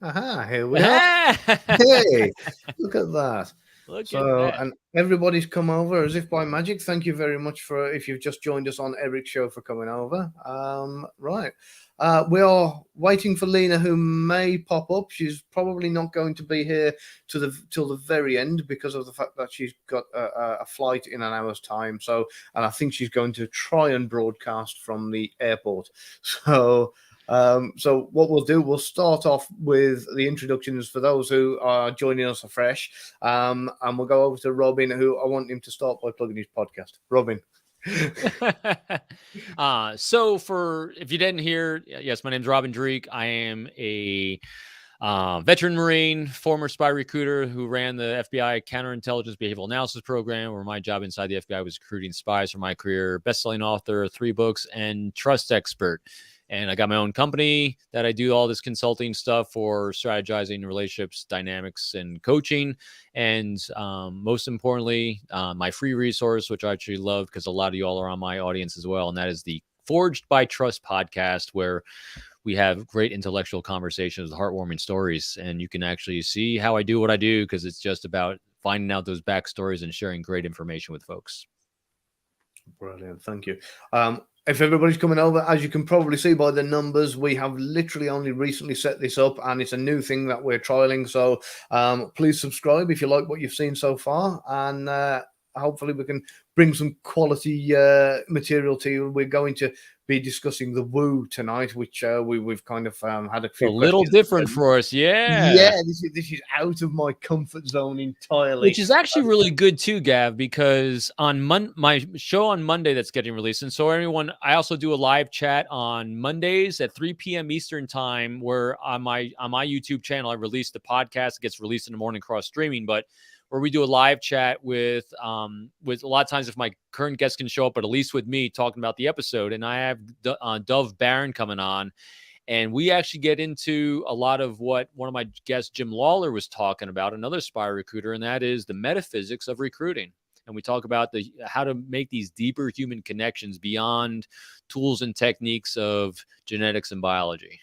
Aha, here we are. Hey, look at that. Look at So, that. and everybody's come over as if by magic. Thank you very much for if you've just joined us on Eric's show for coming over. Right. We are waiting for Lena, who may pop up. She's probably not going to be here till the very end because of the fact that she's got a flight in an hour's time. So, and I think she's going to try and broadcast from the airport. So what we'll do, we'll start off with the introductions for those who are joining us afresh, and we'll go over to Robin, who I want him to start by plugging his podcast. Robin. So for if you didn't hear, yes, my name's Robin Dreeke. I am a veteran Marine, former spy recruiter who ran the FBI counterintelligence behavioral analysis program, where my job inside the FBI was recruiting spies for my career. Best-selling author, 3 books, and trust expert. And I got my own company that I do all this consulting stuff for strategizing relationships, dynamics, and coaching. And most importantly, my free resource, which I actually love because a lot of you all are on my audience as well. And that is the Forged by Trust podcast, where we have great intellectual conversations with heartwarming stories. And you can actually see how I do what I do because it's just about finding out those backstories and sharing great information with folks. Brilliant. Thank you. If everybody's coming over, as you can probably see by the numbers, we have literally only recently set this up, and it's a new thing that we're trialing. So please subscribe if you like what you've seen so far, and hopefully we can bring some quality material to you. We're going to be discussing the woo tonight, which we've kind of had a few a little questions. different for us. Yeah, this is out of my comfort zone entirely. Which is actually really good too, Gav, because on my show on Monday that's getting released, and so everyone, I also do a live chat on Mondays at 3 p.m. Eastern time, where on my YouTube channel I release the podcast. It gets released in the morning cross streaming, but where we do a live chat with a lot of times if my current guests can show up, but at least with me talking about the episode, and I have Dove Barron coming on. And we actually get into a lot of what one of my guests, Jim Lawler, was talking about, another spy recruiter, and that is the metaphysics of recruiting. And we talk about how to make these deeper human connections beyond tools and techniques of genetics and biology.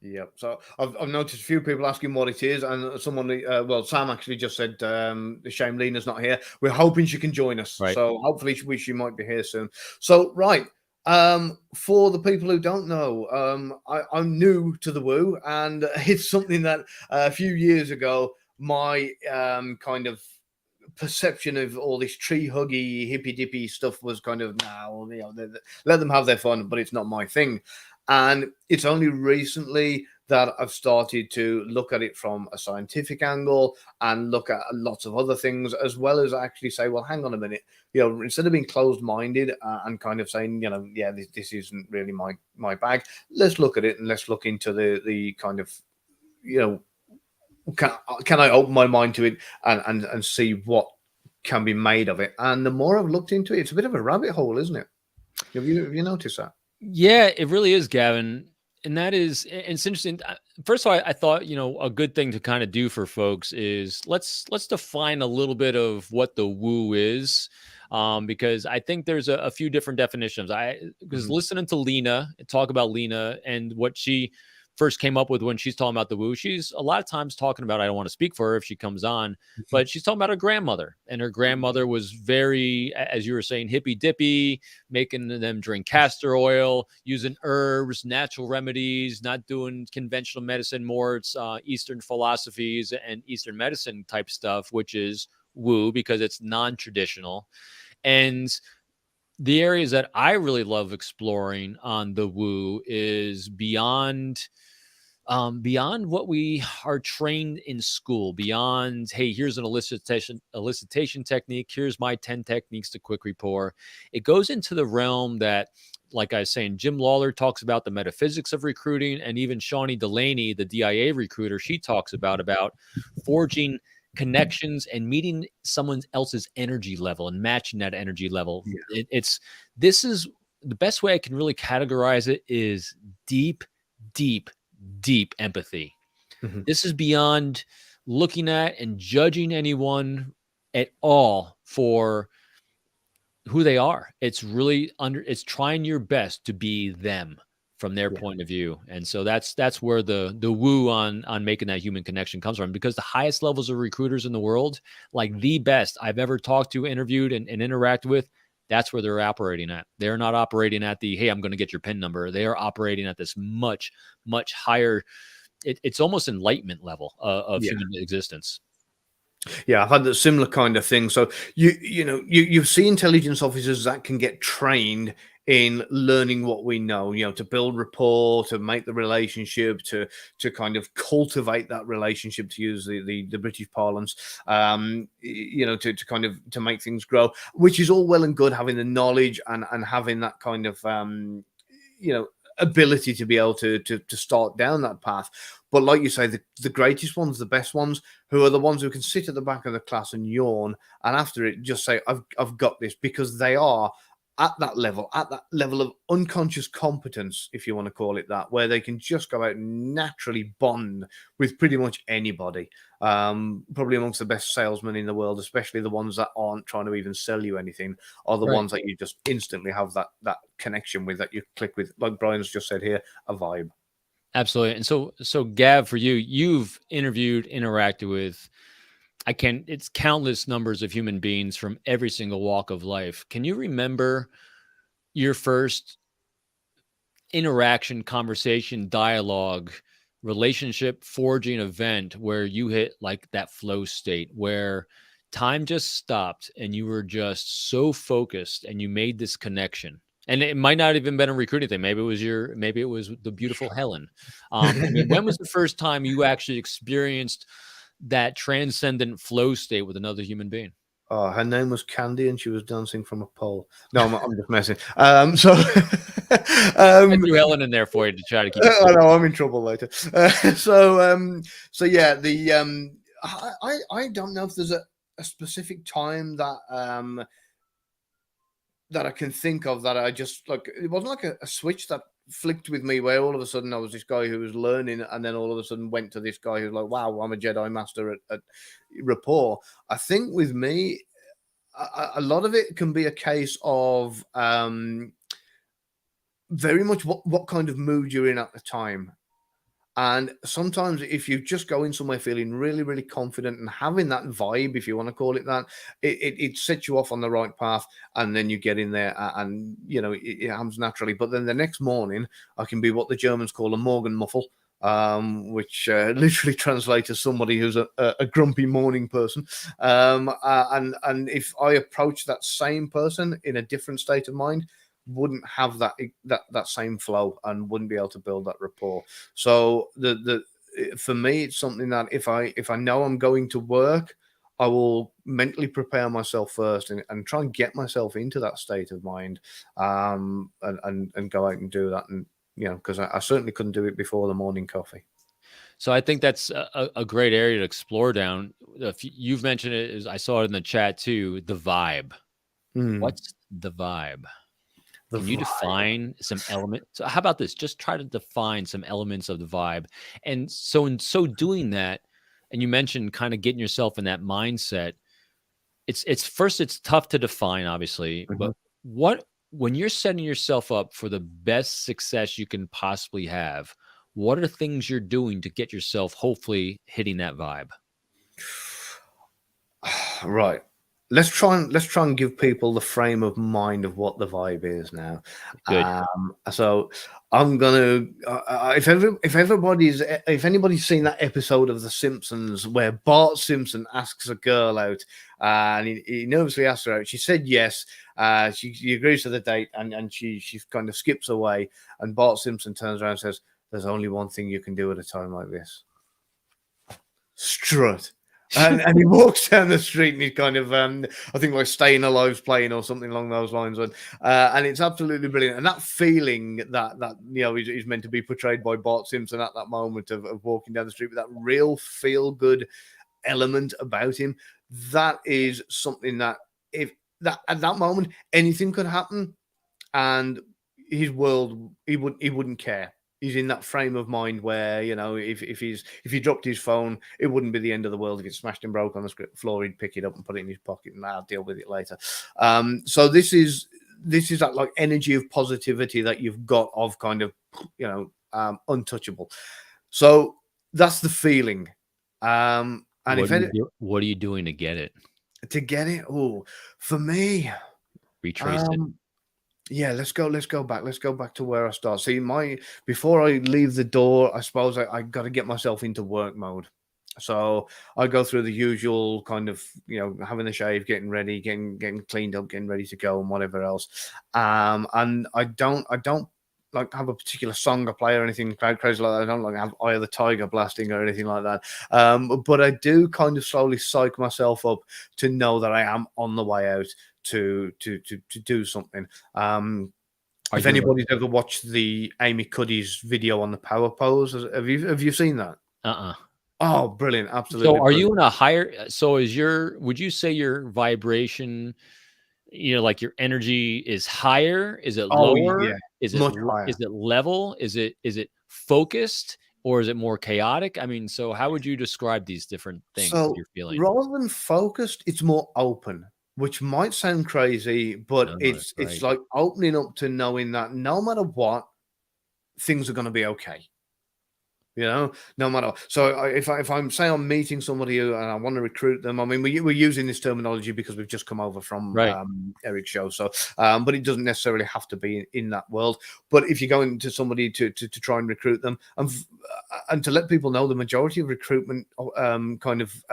Yeah, so I've noticed a few people asking what it is, and someone, Sam actually just said, "The shame Lena's not here." We're hoping she can join us, Right. so hopefully she might be here soon. So, right, for the people who don't know, I'm new to the woo, and it's something that a few years ago my kind of perception of all this tree huggy hippy dippy stuff was kind of let them have their fun, but it's not my thing. And it's only recently that I've started to look at it from a scientific angle and look at lots of other things, as well as actually say, well, hang on a minute, instead of being closed-minded and kind of saying, this isn't really my bag, let's look at it and let's look into the kind of, can I open my mind to it and see what can be made of it? And the more I've looked into it, it's a bit of a rabbit hole, isn't it? Have you noticed that? Yeah, it really is, Gavin. And that is, it's interesting. First of all, I thought, a good thing to kind of do for folks is let's define a little bit of what the woo is. Because I think there's a few different definitions. Because listening to Lena talk about Lena and what she first came up with when she's talking about the woo, she's a lot of times talking about, I don't want to speak for her if she comes on, but she's talking about her grandmother, and her grandmother was very, as you were saying, hippy dippy, making them drink castor oil, using herbs, natural remedies, not doing conventional medicine, more it's Eastern philosophies and Eastern medicine type stuff, which is woo because it's non-traditional. And the areas that I really love exploring on the woo is beyond what we are trained in school, beyond, hey, here's an elicitation technique, here's my 10 techniques to quick rapport. It goes into the realm that, like I was saying, Jim Lawler talks about the metaphysics of recruiting, and even Shawnee Delaney, the DIA recruiter, she talks about forging connections and meeting someone else's energy level and matching that energy level. Yeah. This is the best way I can really categorize it is deep empathy. Mm-hmm. This is beyond looking at and judging anyone at all for who they are. It's really it's trying your best to be them from their point of view. And so that's where the woo on making that human connection comes from, because the highest levels of recruiters in the world, like the best I've ever talked to, interviewed, and interacted with, that's where they're operating at. They're not operating at the, hey, I'm going to get your PIN number. They are operating at this much, much higher. It's almost enlightenment level of human existence. Yeah, I've had the similar kind of thing. So you see intelligence officers that can get trained in learning what we know, to build rapport, to make the relationship, to kind of cultivate that relationship, to use the British parlance, to kind of to make things grow, which is all well and good, having the knowledge and having that kind of ability to be able to start down that path. But like you say, the greatest ones, the best ones, who are the ones who can sit at the back of the class and yawn, and after it just say, I've got this, because they are at that level of unconscious competence, if you want to call it that, where they can just go out and naturally bond with pretty much anybody. Probably amongst the best salesmen in the world, especially the ones that aren't trying to even sell you anything, are the ones that you just instantly have that connection with, that you click with, like Brian's just said here, a vibe. Absolutely. And so Gav, for you, you've interviewed, interacted with, it's countless numbers of human beings from every single walk of life. Can you remember your first interaction, conversation, dialogue, relationship forging event where you hit like that flow state where time just stopped and you were just so focused and you made this connection? And it might not even been a recruiting thing. Maybe it was the beautiful Helen. I mean, when was the first time you actually experienced that transcendent flow state with another human being? Oh, her name was Candy, and she was dancing from a pole. No, I'm just messing. I threw Helen in there for you to try to keep. I know I'm in trouble later. So yeah, I don't know if there's a specific time that that I can think of that I just like. It wasn't like a switch that flicked with me where all of a sudden I was this guy who was learning, and then all of a sudden went to this guy who's like, wow, I'm a Jedi master at rapport. I think with me, a lot of it can be a case of very much what kind of mood you're in at the time. And sometimes if you just go in somewhere feeling really, really confident and having that vibe, if you want to call it that, it sets you off on the right path. And then you get in there and, it happens naturally. But then the next morning, I can be what the Germans call a Morgen muffle, which literally translates as somebody who's a grumpy morning person. And if I approach that same person in a different state of mind, wouldn't have that same flow and wouldn't be able to build that rapport. So for me, it's something that if I know I'm going to work, I will mentally prepare myself first and try and get myself into that state of mind, and go out and do that. And because I certainly couldn't do it before the morning coffee. So I think that's a great area to explore down. You've mentioned it, I saw it in the chat too, the vibe. What's the vibe? Can you define some elements? So how about this? Just try to define some elements of the vibe. And so in so doing that, and you mentioned kind of getting yourself in that mindset, it's tough to define, obviously, but when you're setting yourself up for the best success you can possibly have, what are things you're doing to get yourself hopefully hitting that vibe? Right. Let's try and give people the frame of mind of what the vibe is now. Good. So I'm gonna if anybody's seen that episode of The Simpsons where Bart Simpson asks a girl out, and he nervously asks her out. She said yes. She agrees to the date, and she kind of skips away. And Bart Simpson turns around and says, "There's only one thing you can do at a time like this: strut." And he walks down the street and he's kind of, I think like Staying Alive's playing or something along those lines. And it's absolutely brilliant. And that feeling that is meant to be portrayed by Bart Simpson at that moment of walking down the street with that real feel good element about him, that is something that at that moment anything could happen, and his world he wouldn't care. He's in that frame of mind where, if he dropped his phone, it wouldn't be the end of the world. If it smashed and broke on the floor, he'd pick it up and put it in his pocket and I'll deal with it later. So this is this is that like energy of positivity that you've got of kind of, untouchable. So that's the feeling. And if any, What are you doing to get it? to get it, oh, for me, Retrace it. um, yeah, let's go back to where I start. See, before I leave the door, I suppose I got to get myself into work mode. So I go through the usual kind of, having a shave, getting ready, getting cleaned up, getting ready to go, and whatever else. And I don't like have a particular song I play or anything crazy like that. I don't like have Eye of the Tiger blasting or anything like that. But I do kind of slowly psych myself up to know that I am on the way out to do something. Are If you anybody's ever watched the Amy Cuddy's video on the power pose, have you seen that? uh-uh. Oh, brilliant! Absolutely So are you brilliant. in a higher so is your would you say your vibration, like your energy is higher? Is it Oh yeah, lower? much higher. Is it level? Is it focused or is it more chaotic? I mean, so how would you describe these different things that So you're feeling? rather than focused, it's more open, which might sound crazy, but No, that's it's right. like opening up to knowing that no matter what, things are going to be okay. No matter. So if I'm say I'm meeting somebody who and I want to recruit them, I mean we're using this terminology because we've just come over from Right. Eric's show, so but it doesn't necessarily have to be in that world. But if you're going to somebody to try and recruit them, and to let people know the majority of recruitment kind of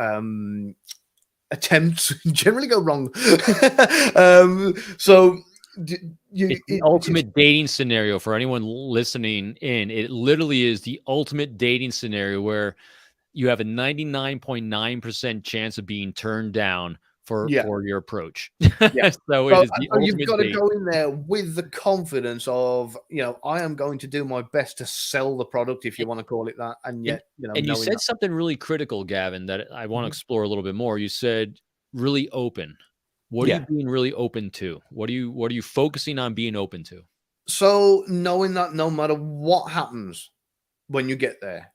attempts generally go wrong. So It's the it's ultimate dating scenario for anyone listening in. It literally is the ultimate dating scenario where you have a 99.9% chance of being turned down yeah. for your approach. Yeah. So it So, is the so you've ultimate got to date. go in there with the confidence of, I am going to do my best to sell the product, if you And want to call it that, and and yet, you knowing said that. something really critical, Gavin, that I want to Mhm. explore a little bit more. You said really open. What are you Yeah. being really open to? What are you focusing on being open to? So knowing that no matter what happens when you get there,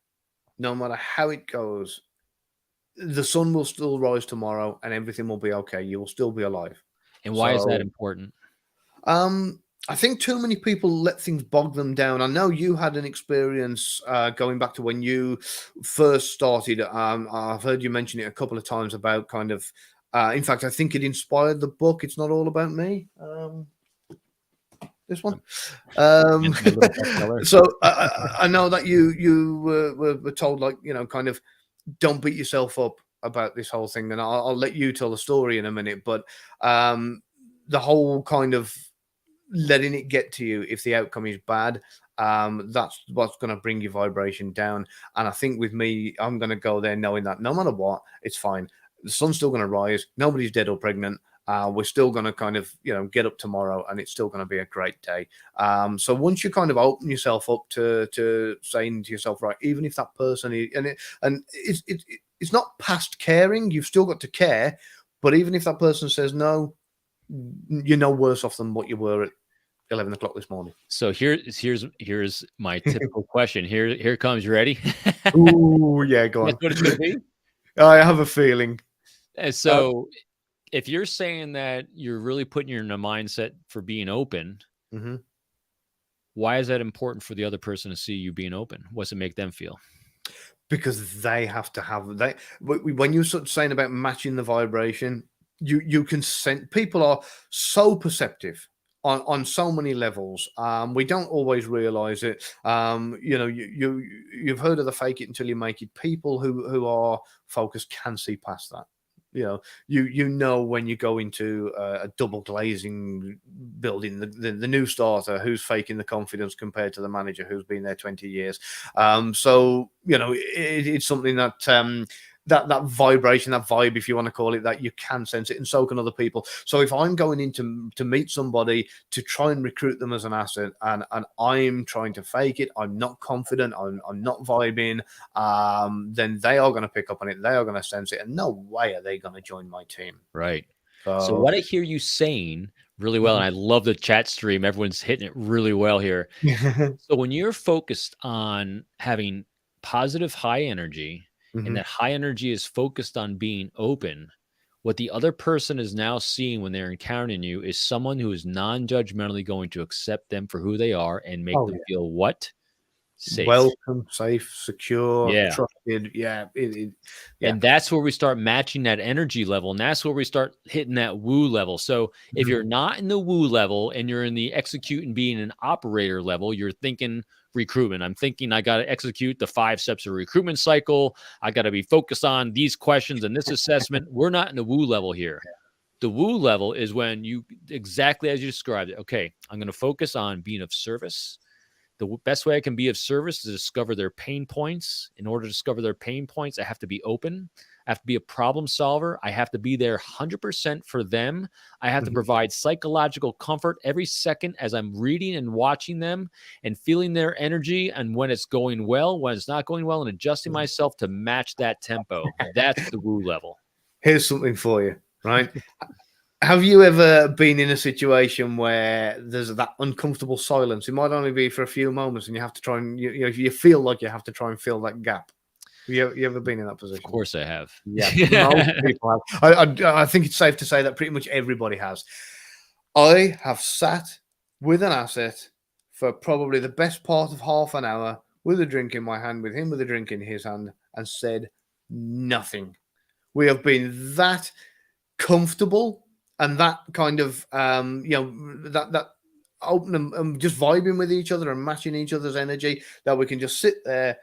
no matter how it goes, the sun will still rise tomorrow and everything will be okay. You will still be alive. And why is that So important? Um, I think too many people let things bog them down. I know you had an experience going back to when you first started. I've heard you mention it a couple of times about kind of. In fact, I think it inspired the book. It's not all about me. This one. Um, Um, my little bestseller. so I know that you were told like kind of don't beat yourself up about this whole thing, and I'll let you tell the story in a minute. But the whole kind of letting it get to you if the outcome is bad, that's what's going to bring your vibration down. And I think with me, I'm going to go there knowing that no matter what, it's fine. The sun's still going to rise. Nobody's dead or pregnant. We're still going to kind of get up tomorrow, and it's still going to be a great day. So once you kind of open yourself up to saying to yourself, right, even if that person is, and it's not past caring, you've still got to care. But even if that person says no, you're no worse off than what you were at 11 o'clock this morning. So here's my typical question. Here comes. You ready? Ooh, yeah, go Guess on. what it's gonna be? I have a feeling. And Uh, so if you're saying that you're really putting you in a mindset for being open, mhm. why is that important for the other person to see you being open? What's it make them feel? Because they have to have when you're sort of saying about matching the vibration, you can sense people are so perceptive on so many levels. We don't always realize it. You've heard of the fake it until you make it. People who are focused can see past that. You know when you go into a double glazing building, the new starter who's faking the confidence compared to the manager who's been there 20 years. So it's something that that vibration, that vibe, if you want to call it that, you can sense it, and so can other people. So if I'm going in to meet somebody to try and recruit them as an asset, and I'm trying to fake it, I'm not confident, I'm not vibing, then they are going to pick up on it, they are going to sense it, and no way are they going to join my team. Right. So So what I hear you saying really well, and mhm. I love the chat stream. Everyone's hitting it really well here. So when you're focused on having positive high energy and Mhm. that high energy is focused on being open, What the other person is now seeing when they're encountering you is someone who is non-judgmentally going to accept them for who they are and make Oh them yeah. feel what? Safe. Welcome, safe, secure, Yeah. trusted. Yeah. Yeah. And that's where we start matching that energy level. And that's where we start hitting that woo level. So if Mhm. you're not in the woo level and you're in the execute and being an operator level, you're thinking recruitment. I'm thinking I got to execute the 5 steps of recruitment cycle. I got to be focused on these questions and this assessment. We're not in the woo level here. The woo level is when you, exactly as you described it, okay, I'm going to focus on being of service. The best way I can be of service is to discover their pain points. In order to discover their pain points, I have to be open. I have to be a problem solver. I have to be there 100% for them. I have to Mhm. provide psychological comfort every second as I'm reading and watching them and feeling their energy, and when it's going well, when it's not going well, and adjusting myself to match that tempo. That's the woo level. Here's something for you, right? Have you ever been in a situation where there's that uncomfortable silence? It might only be for a few moments, and you have to try and you feel like you have to try and fill that gap. You ever been in that Of position? course I have. Yeah, most people have. I think it's safe to say that pretty much everybody has. I have sat with an asset for probably the best part of half an hour with a drink in my hand, with him with a drink in his hand, and said nothing. We have been that comfortable and that kind of that open and just vibing with each other and matching each other's energy that we can just sit there,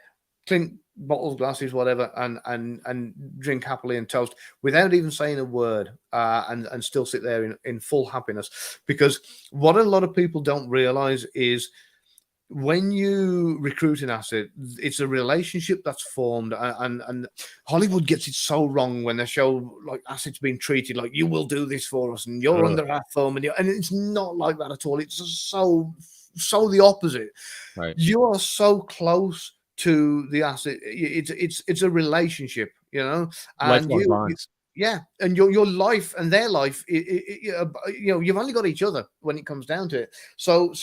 clink bottles, glasses, whatever, and drink happily and toast without even saying a word, and still sit there in full happiness. Because what a lot of people don't realize is when you recruit an asset, it's a relationship that's formed, and Hollywood gets it so wrong when they show like assets being treated like you will do this for us and you're Ugh, under our thumb, and it's not like that at all. It's so the opposite. right. You are so close to the asset. It's a relationship, and Lifelong bonds. yeah, and your life and their life, you've only got each other when it comes down to it. So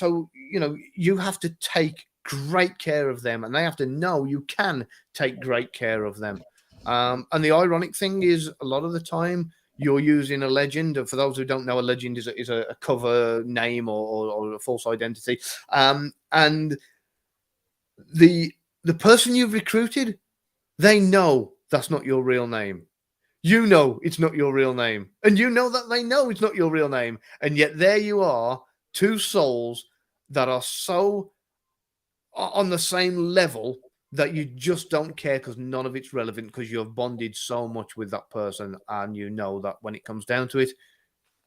you have to take great care of them, and they have to know you can take great care of them. And the ironic thing is, a lot of the time, you're using a legend. And for those who don't know, a legend is a cover name or a false identity. And the the person you've recruited, they know that's not your real name. You know it's not your real name, and you know that they know it's not your real name, and yet there you are, two souls that are so on the same level that you just don't care because none of it's relevant because you have bonded so much with that person, and you know that when it comes down to it,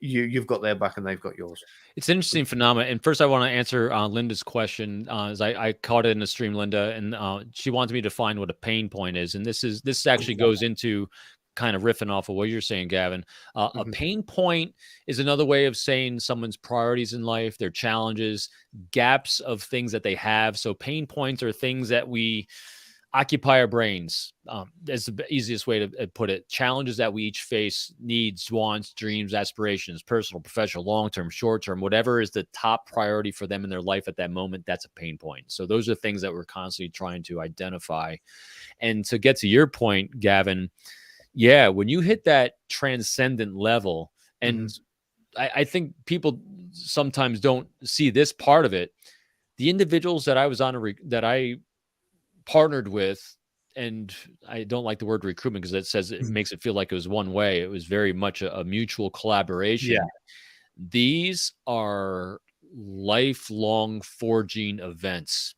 you've got their back and they've got yours. It's an interesting phenomenon. And first, I want to answer Linda's question. As I caught it in the stream, Linda, and she wanted me to find what a pain point is. And this actually goes into kind of riffing off of what you're saying, Gavin. A Mhm. pain point is another way of saying someone's priorities in life, their challenges, gaps of things that they have. So pain points are things that we occupy our brains. That's the easiest way to put it. Challenges that we each face, needs, wants, dreams, aspirations, personal, professional, long term, short term, whatever is the top priority for them in their life at that moment, that's a pain point. So those are things that we're constantly trying to identify. And to get to your point, Gavin, yeah, when you hit that transcendent level, and Mhm. I think people sometimes don't see this part of it. The individuals that I was on that I partnered with, and I don't like the word recruitment because it says it Mhm. makes it feel like it was one way. It was very much a mutual Yeah. collaboration. These are lifelong forging events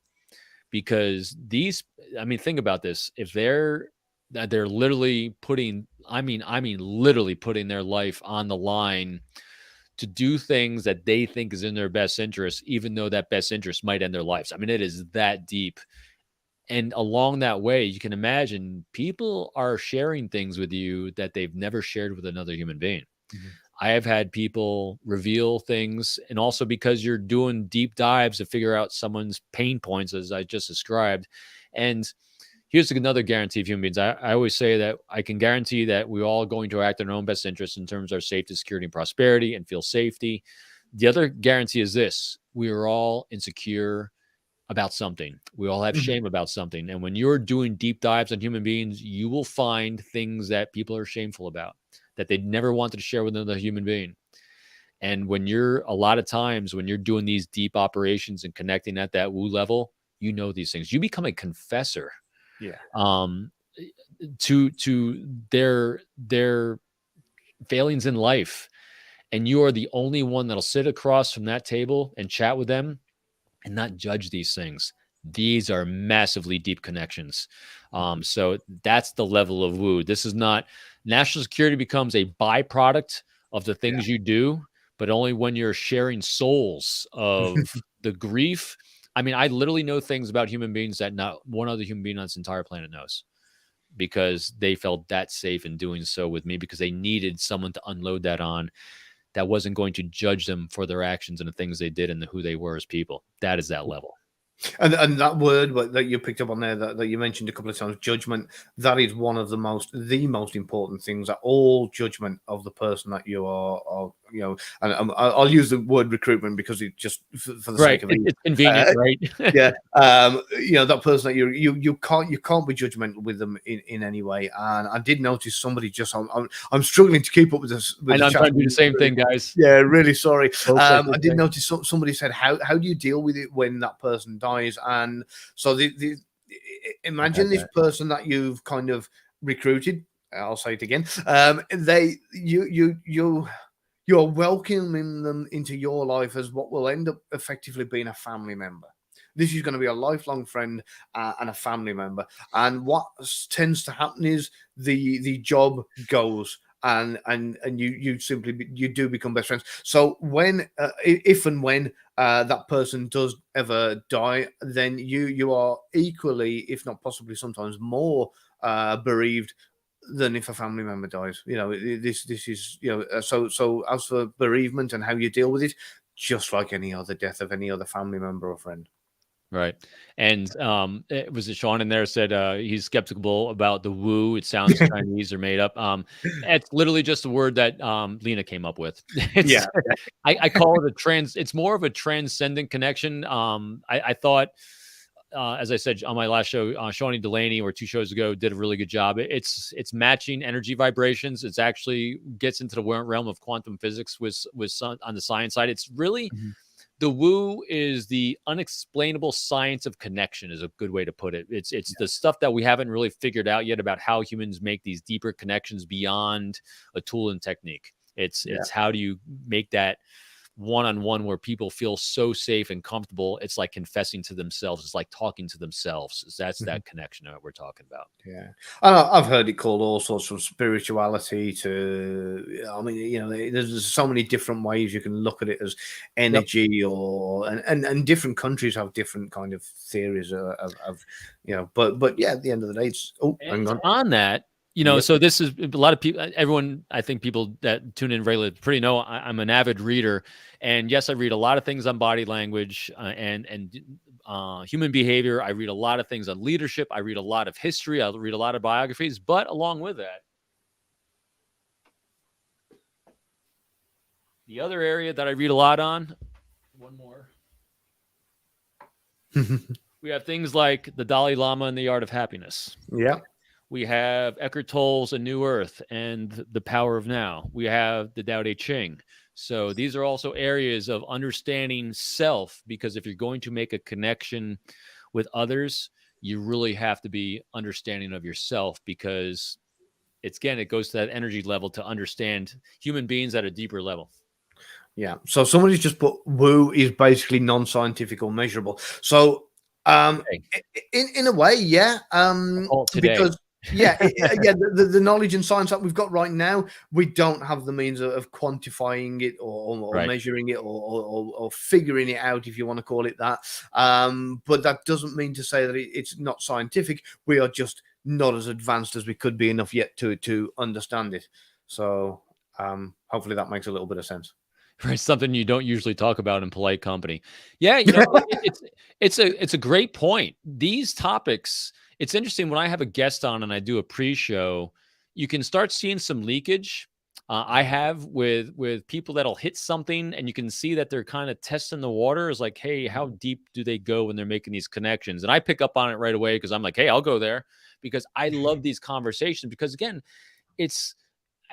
because these, I mean, think about this. If they're literally putting, I mean, literally putting their life on the line to do things that they think is in their best interest, even though that best interest might end their lives. I mean, it is that deep. And along that way, you can imagine people are sharing things with you that they've never shared with another human being. Mhm. I have had people reveal things, and also because you're doing deep dives to figure out someone's pain points, as I just described. And here's another guarantee of human beings. I always say that I can guarantee that we're all going to act in our own best interest in terms of our safety, security, and prosperity and feel safety. The other guarantee is this: we are all insecure about something. We all have Mhm. shame about something. And when you're doing deep dives on human beings, you will find things that people are shameful about. that they never wanted to share with another human being. And when you're a lot of times when you're doing these deep operations and connecting at that woo level, you know these things. You become a confessor. Yeah. To their failings in life, and you are the only one that'll sit across from that table and chat with them and not judge these things. These are massively deep connections. So that's the level of woo. This is not, national security becomes a byproduct of the things you do, but only when you're sharing souls of the grief. I mean, I literally know things about human beings that not one other human being on this entire planet knows, because they felt that safe in doing so with me, because they needed someone to unload that on that wasn't going to judge them for their actions and the things they did and who they were as people. That is that level. And that word that you picked up on there, that you mentioned a couple of times, judgment, that is one of the most important things, that all judgment of the person that you are, you know, and I'll use the word recruitment because it just for the sake of it. It's convenient, right? Yeah. You know, that person that you can't be judgmental with them in any way. And I did notice somebody just, I'm struggling to keep up with this. And I'm trying to do the same thing, guys. Yeah, really sorry. I did notice somebody said, how do you deal with it when that person dies? And so imagine this person that you've kind of recruited. I'll say it again. You're welcoming them into your life as what will end up effectively being a family member. This is going to be a lifelong friend and a family member. And what tends to happen is the job goes. And you simply you do become best friends. So when if and when that person does ever die, then you are equally, if not possibly sometimes more, bereaved than if a family member dies. You know, this is, you know, so as for bereavement and how you deal with it, just like any other death of any other family member or friend. Right. And was it Sean in there said he's skeptical about the woo? It sounds Chinese or made up. It's literally just a word that Lena came up with. It's, I call it it's more of a transcendent connection. I thought, as I said on my last show, Shawnee Delaney, or 2 shows ago, did a really good job. It's matching energy vibrations. It's actually gets into the realm of quantum physics with on the science side. It's really the woo is the unexplainable science of connection, is a good way to put it. It's the stuff that we haven't really figured out yet about how humans make these deeper connections beyond a tool and technique. It's how do you make that one-on-one where people feel so safe and comfortable. It's like confessing to themselves. It's like talking to themselves. That's that connection that we're talking about. Yeah. I've heard it called all sorts of spirituality to, I mean, you know, there's so many different ways you can look at it as energy or, and different countries have different kind of theories of you know, but yeah, at the end of the day, it's, on that, you know, so this is a lot of people, everyone, I think people that tune in regularly pretty know I'm an avid reader. And yes, I read a lot of things on body language and human behavior. I read a lot of things on leadership. I read a lot of history. I read a lot of biographies. But along with that, the other area that I read a lot on, one more. We have things like the Dalai Lama and the Art of Happiness. Yeah. We have Eckhart Tolle's A New Earth and The Power of Now. We have the Tao Te Ching. So these are also areas of understanding self, because if you're going to make a connection with others, you really have to be understanding of yourself, because it goes to that energy level to understand human beings at a deeper level. Yeah. So somebody's just put woo is basically non-scientific or measurable. So in a way, yeah. Because the knowledge and science that we've got right now, we don't have the means of quantifying it or measuring it or figuring it out, if you want to call it that. But that doesn't mean to say that it's not scientific. We are just not as advanced as we could be enough yet to understand it. So hopefully that makes a little bit of sense. Right, something you don't usually talk about in polite company. Yeah, you know, it's a great point. These topics, it's interesting when I have a guest on and I do a pre-show, you can start seeing some leakage. I have with people that'll hit something and you can see that they're kind of testing the waters, like, hey, how deep do they go when they're making these connections? And I pick up on it right away because I'm like, hey, I'll go there, because I love these conversations, because again,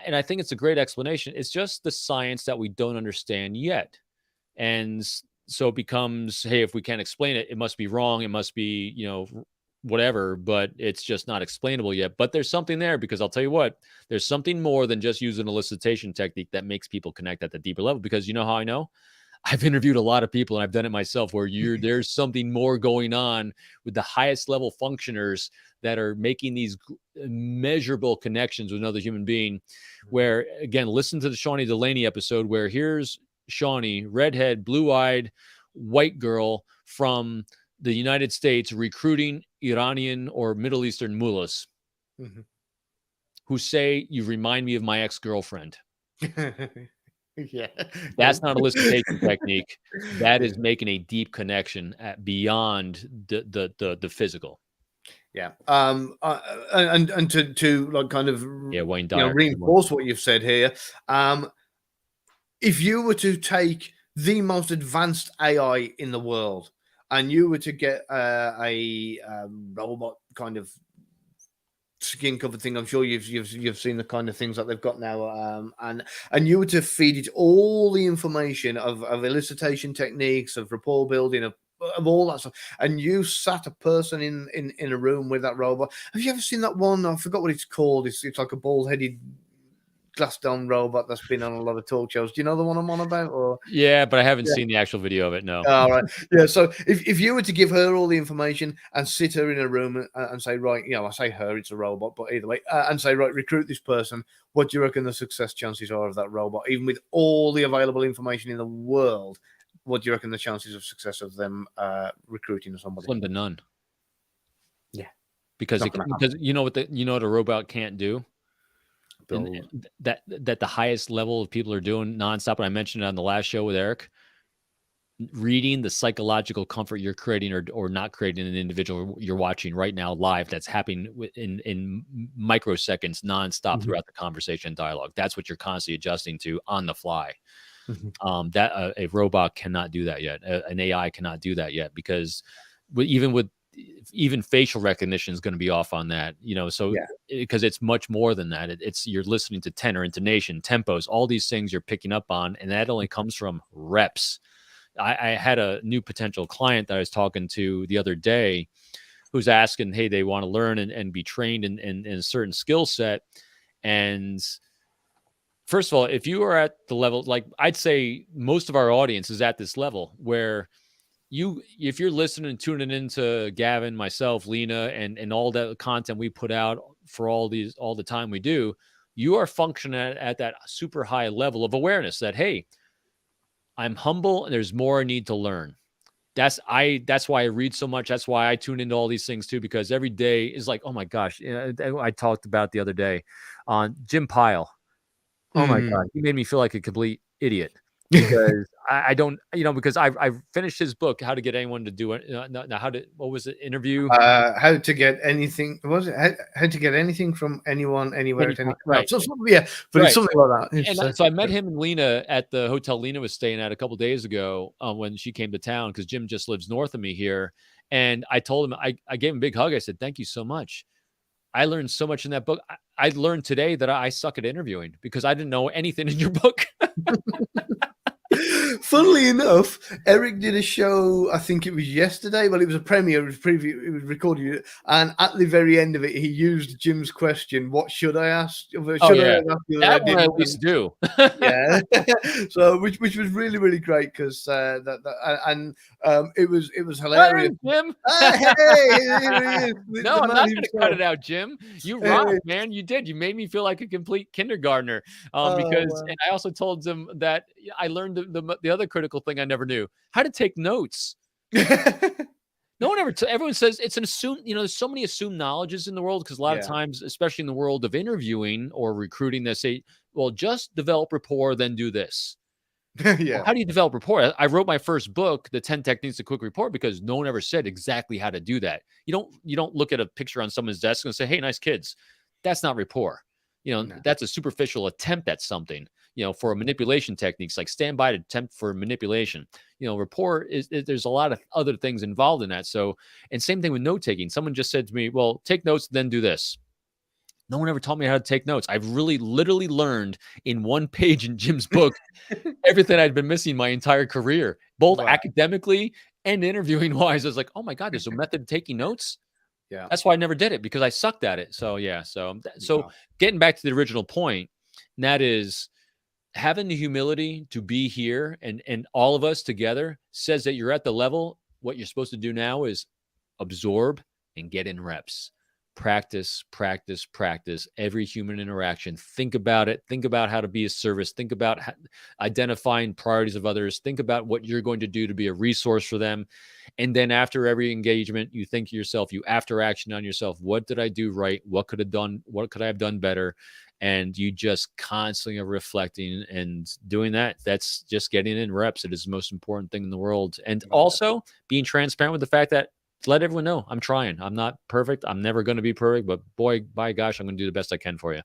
and I think it's a great explanation. It's just the science that we don't understand yet. And so it becomes, hey, if we can't explain it, it must be wrong. It must be, whatever, but it's just not explainable yet. But there's something there, because I'll tell you what, there's something more than just using an elicitation technique that makes people connect at the deeper level. Because you know how I know? I've interviewed a lot of people, and I've done it myself, where there's something more going on with the highest level functioners that are making these measurable connections with another human being. Where, again, listen to the Shawnee Delaney episode, where here's Shawnee, redhead, blue-eyed, white girl from the United States, recruiting Iranian or Middle Eastern mullahs who say, you remind me of my ex-girlfriend. Yeah, that's not elicitation technique. That is making a deep connection beyond the physical. Yeah. And to like kind of Wayne Dyer, reinforce what you've said here. If you were to take the most advanced AI in the world and you were to get a robot kind of skin covered thing, I'm sure you've seen the kind of things that they've got now, and you were to feed it all the information of elicitation techniques, of rapport building, of all that stuff, and you sat a person in a room with that robot. Have you ever seen that one? I forgot what it's called. It's like a bald-headed glass dome robot that's been on a lot of talk shows. Do you know the one I'm on about? Or yeah, but I haven't seen the actual video of it. No. All right. Yeah. So if you were to give her all the information and sit her in a room and say, right, I say her, it's a robot, but either way, and say, right, recruit this person. What do you reckon the success chances are of that robot, even with all the available information in the world? What do you reckon the chances of success of them recruiting somebody? Slim to none. Yeah. Because you know what a robot can't do. That the highest level of people are doing nonstop. And I mentioned it on the last show with Eric, reading the psychological comfort you're creating or not creating an individual you're watching right now live, that's happening in microseconds nonstop throughout the conversation and dialogue. That's what you're constantly adjusting to on the fly. That a robot cannot do that yet. An AI cannot do that yet, because even facial recognition is going to be off on that, because it's much more than that. It's you're listening to tenor, intonation, tempos, all these things you're picking up on, and that only comes from reps. I had a new potential client that I was talking to the other day who's asking, hey, they want to learn and be trained in a certain skill set. And first of all, if you are at the level, like I'd say most of our audience is at this level where if you're listening and tuning into Gavin, myself, Lena, and all that content we put out for all the time we do, you are functioning at that super high level of awareness that, hey, I'm humble and there's more I need to learn. That's why I read so much. That's why I tune into all these things too, because every day is like, oh my gosh. I talked about the other day on Jim Pyle. Oh my God. He made me feel like a complete idiot. Because I don't, because I finished his book, How to Get Anyone to Do it. What was it? Interview? How to get anything? Was it how to get anything from anyone, anywhere, at any? Right. So, yeah, but it's something like that. And so I met him and Lena at the hotel Lena was staying at a couple of days ago when she came to town, because Jim just lives north of me here. And I told him, I gave him a big hug. I said, thank you so much. I learned so much in that book. I learned today that I suck at interviewing because I didn't know anything in your book. Funnily enough, Eric did a show, I think it was yesterday, but it was a premiere, it was preview, it was recorded, and at the very end of it, he used Jim's question, what should I ask? That one I at least do. Yeah. So which was really, really great, because it was hilarious. Jim. Hey, no, I'm not going to cut it out, Jim. You rocked, man. You did. You made me feel like a complete kindergartner. And I also told him that I learned the other critical thing I never knew: how to take notes. No one ever. Everyone says it's an assumed. There's so many assumed knowledges in the world, because a lot of times, especially in the world of interviewing or recruiting, they say, "Well, just develop rapport, then do this." Yeah. Well, how do you develop rapport? I wrote my first book, The 10 Techniques of Quick Rapport, because no one ever said exactly how to do that. You don't look at a picture on someone's desk and say, "Hey, nice kids." That's not rapport. That's a superficial attempt at something. For manipulation techniques, like stand by to attempt for manipulation. Rapport is there's a lot of other things involved in that. So, and same thing with note taking. Someone just said to me, "Well, take notes, then do this." No one ever taught me how to take notes. I've really literally learned in one page in Jim's book everything I'd been missing my entire career, both Wow. academically and interviewing wise. I was like, oh my God, there's a method of taking notes. Yeah. That's why I never did it, because I sucked at it. So yeah. So Wow. getting back to the original point, and that is having the humility to be here, and all of us together says that you're at the level. What you're supposed to do now is absorb and get in reps. Practice, practice, practice every human interaction. Think about it. Think about how to be a service. Think about identifying priorities of others. Think about what you're going to do to be a resource for them. And then after every engagement, you think to yourself, you after action on yourself, what did I do right? What could I have done better? And you just constantly are reflecting and doing that. That's just getting in reps. It is the most important thing in the world. And also being transparent with the fact that, let everyone know I'm trying. I'm not perfect. I'm never going to be perfect, but boy, by gosh, I'm going to do the best I can for you.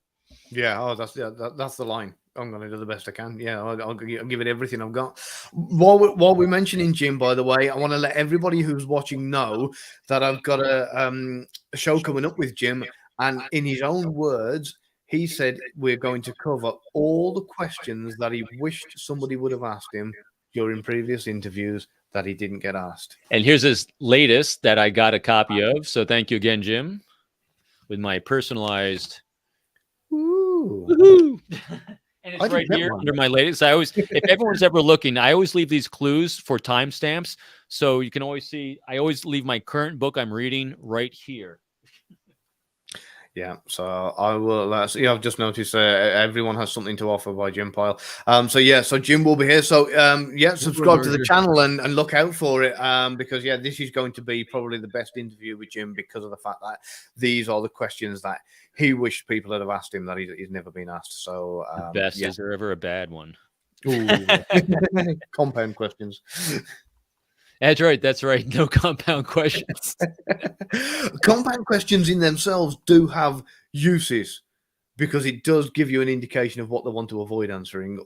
Yeah. Oh, that's the line. I'm going to do the best I can. Yeah, I'll give it everything I've got. While we're mentioning Jim, by the way, I want to let everybody who's watching know that I've got a show coming up with Jim, and in his own words, he said we're going to cover all the questions that he wished somebody would have asked him during previous interviews that he didn't get asked. And here's his latest that I got a copy of. So thank you again, Jim, with my personalized. Ooh. And it's right here under my latest. If everyone's ever looking, I always leave these clues for timestamps. So you can always see, I always leave my current book I'm reading right here. Yeah, so I will. See, I've just noticed everyone has something to offer by Jim Pyle. So Jim will be here. So subscribe to the channel and look out for it. Because this is going to be probably the best interview with Jim because of the fact that these are the questions that he wished people had have asked him that he's never been asked. So best, is there ever a bad one? Compound questions. That's right. That's right. No compound questions. Compound questions in themselves do have uses because it does give you an indication of what they want to avoid answering.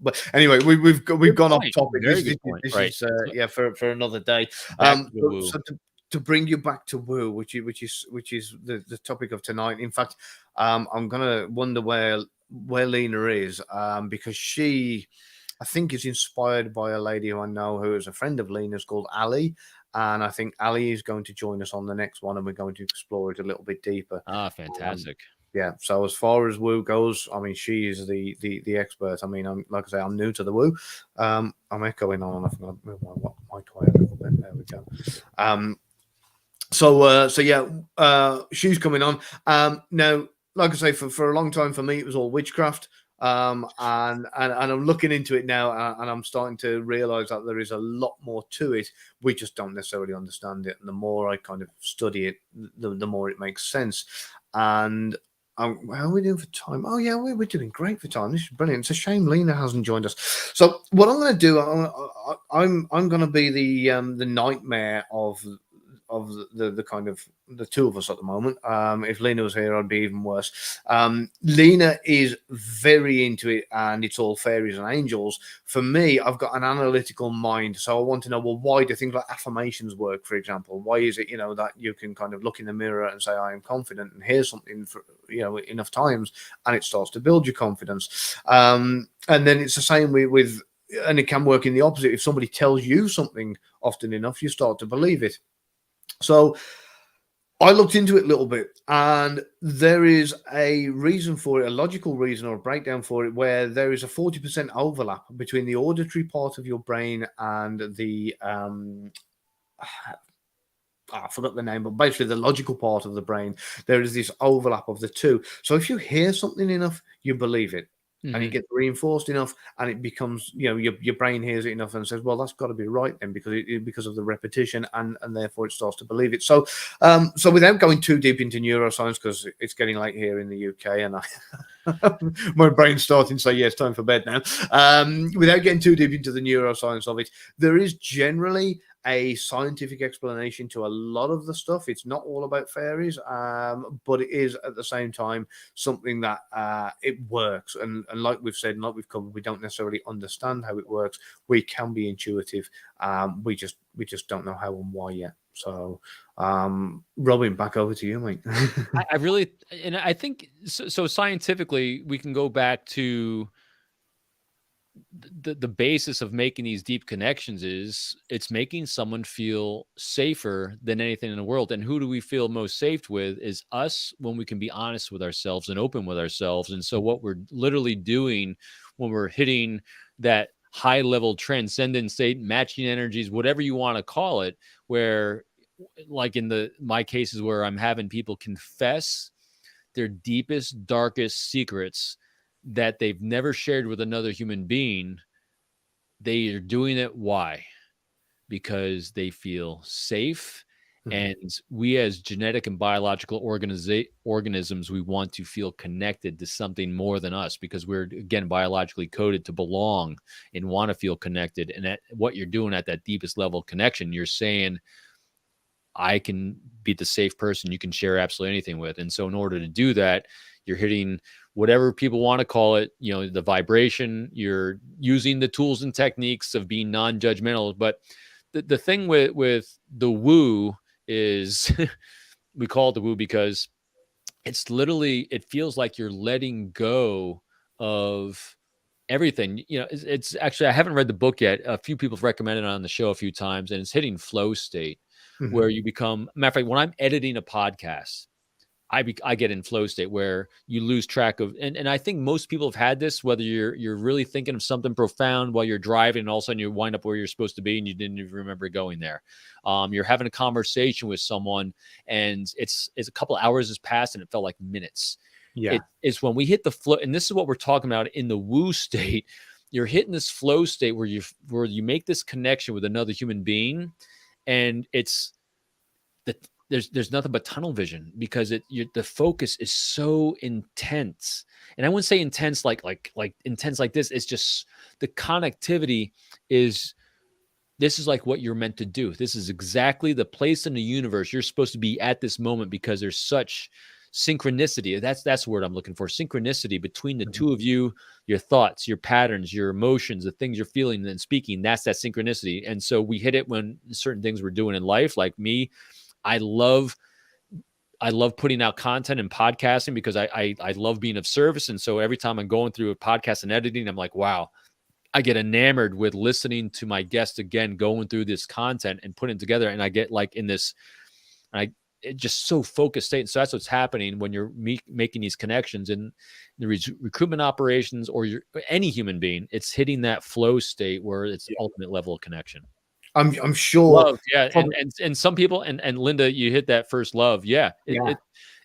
But anyway, we've gone off topic. This is for another day. So to bring you back to woo, which is the topic of tonight. In fact, I'm gonna wonder where Lena is, because she, I think, is inspired by a lady who I know who is a friend of Lena's called Ali. And I think Ali is going to join us on the next one, and we're going to explore it a little bit deeper. Ah, fantastic. So as far as woo goes, I mean, she is the expert. I mean, like I say, I'm new to the woo. I'm echoing on, and I'm going to move my mic away a little bit. There we go. She's coming on. Now, like I say, for a long time, for me, it was all witchcraft. And I'm looking into it now, and I'm starting to realize that there is a lot more to it. We just don't necessarily understand it. And the more I kind of study it, the more it makes sense. And how are we doing for time? Oh yeah, we're doing great for time. This is brilliant. It's a shame Lena hasn't joined us. So what I'm going to do, I'm going to be the nightmare of the kind of the two of us at the moment. If Lena was here, I'd be even worse. Lena is very into it, and it's all fairies and angels. For me, I've got an analytical mind, so I want to know, well, why do things like affirmations work, for example? Why is it, that you can kind of look in the mirror and say, I am confident, and hear something for, enough times, and it starts to build your confidence. And then it's the same with, and it can work in the opposite. If somebody tells you something often enough, you start to believe it. So I looked into it a little bit, and there is a reason for it, a logical reason or a breakdown for it, where there is a 40% overlap between the auditory part of your brain and the I forgot the name, but basically the logical part of the brain. There is this overlap of the two. So if you hear something enough, you believe it. And it gets reinforced enough, and it becomes, your brain hears it enough and says, well, that's got to be right then, because of the repetition, and therefore it starts to believe it. So so without going too deep into neuroscience, because it's getting late here in the UK, and my brain's starting to say, yeah, it's time for bed now. Without getting too deep into the neuroscience of it, there is generally a scientific explanation to a lot of the stuff. It's not all about fairies, but it is at the same time something that it works. And like we've said, and like we've covered, we don't necessarily understand how it works. We can be intuitive. We just don't know how and why yet. So, Robin, back over to you, mate. I really, and I think so scientifically, we can go back to the basis of making these deep connections is it's making someone feel safer than anything in the world. And who do we feel most safe with is us when we can be honest with ourselves and open with ourselves. And so what we're literally doing when we're hitting that high level transcendent state, matching energies, whatever you want to call it, where like in my cases where I'm having people confess their deepest, darkest secrets that they've never shared with another human being. They are doing it. Why? Because they feel safe. And we, as genetic and biological organisms, we want to feel connected to something more than us because we're, again, biologically coded to belong and want to feel connected. And at what you're doing at that deepest level of connection, you're saying, I can be the safe person you can share absolutely anything with. And so in order to do that, you're hitting whatever people want to call it, the vibration, you're using the tools and techniques of being non-judgmental. But the thing with the woo is we call it the woo because it's literally, it feels like you're letting go of everything. It's actually, I haven't read the book yet. A few people have recommended it on the show a few times, and it's hitting flow state where you become, matter of fact, when I'm editing a podcast, I get in flow state where you lose track of, and I think most people have had this, whether you're really thinking of something profound while you're driving and all of a sudden you wind up where you're supposed to be and you didn't even remember going there. You're having a conversation with someone and it's a couple of hours has passed and it felt like minutes. Yeah. It's when we hit the flow, and this is what we're talking about in the woo state. You're hitting this flow state where you make this connection with another human being, and it's there's nothing but tunnel vision because the focus is so intense. And I wouldn't say intense like intense like this. It's just the connectivity is, this is like what you're meant to do. This is exactly the place in the universe you're supposed to be at this moment because there's such synchronicity. That's the word I'm looking for. Synchronicity between the two of you, your thoughts, your patterns, your emotions, the things you're feeling and speaking. That's that synchronicity. And so we hit it when certain things we're doing in life, like me. I love putting out content and podcasting because I love being of service. And so every time I'm going through a podcast and editing, I'm like, wow, I get enamored with listening to my guest again, going through this content and putting it together. And I get like in this, it just so focused state. And so that's what's happening when you're making these connections in the recruitment operations or any human being. It's hitting that flow state where it's the ultimate level of connection. I'm sure. Love, yeah, and some people and Linda, you hit that first love, yeah.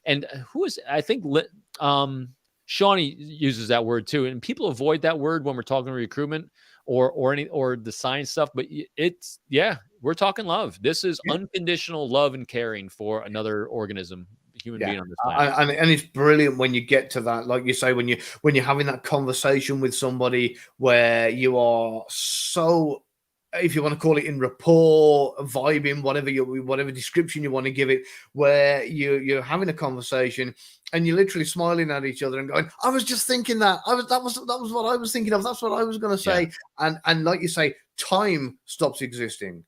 And who is, I think, Shawnee uses that word too, and people avoid that word when we're talking recruitment or the science stuff. But we're talking love. This is unconditional love and caring for another organism, human being on this planet. And it's brilliant when you get to that, like you say, when you're having that conversation with somebody where you are so, if you want to call it in rapport, vibing, whatever description you want to give it, where you're having a conversation and you're literally smiling at each other and going, I was just thinking that was what I was thinking of. That's what I was going to say. Yeah. And like you say, time stops existing.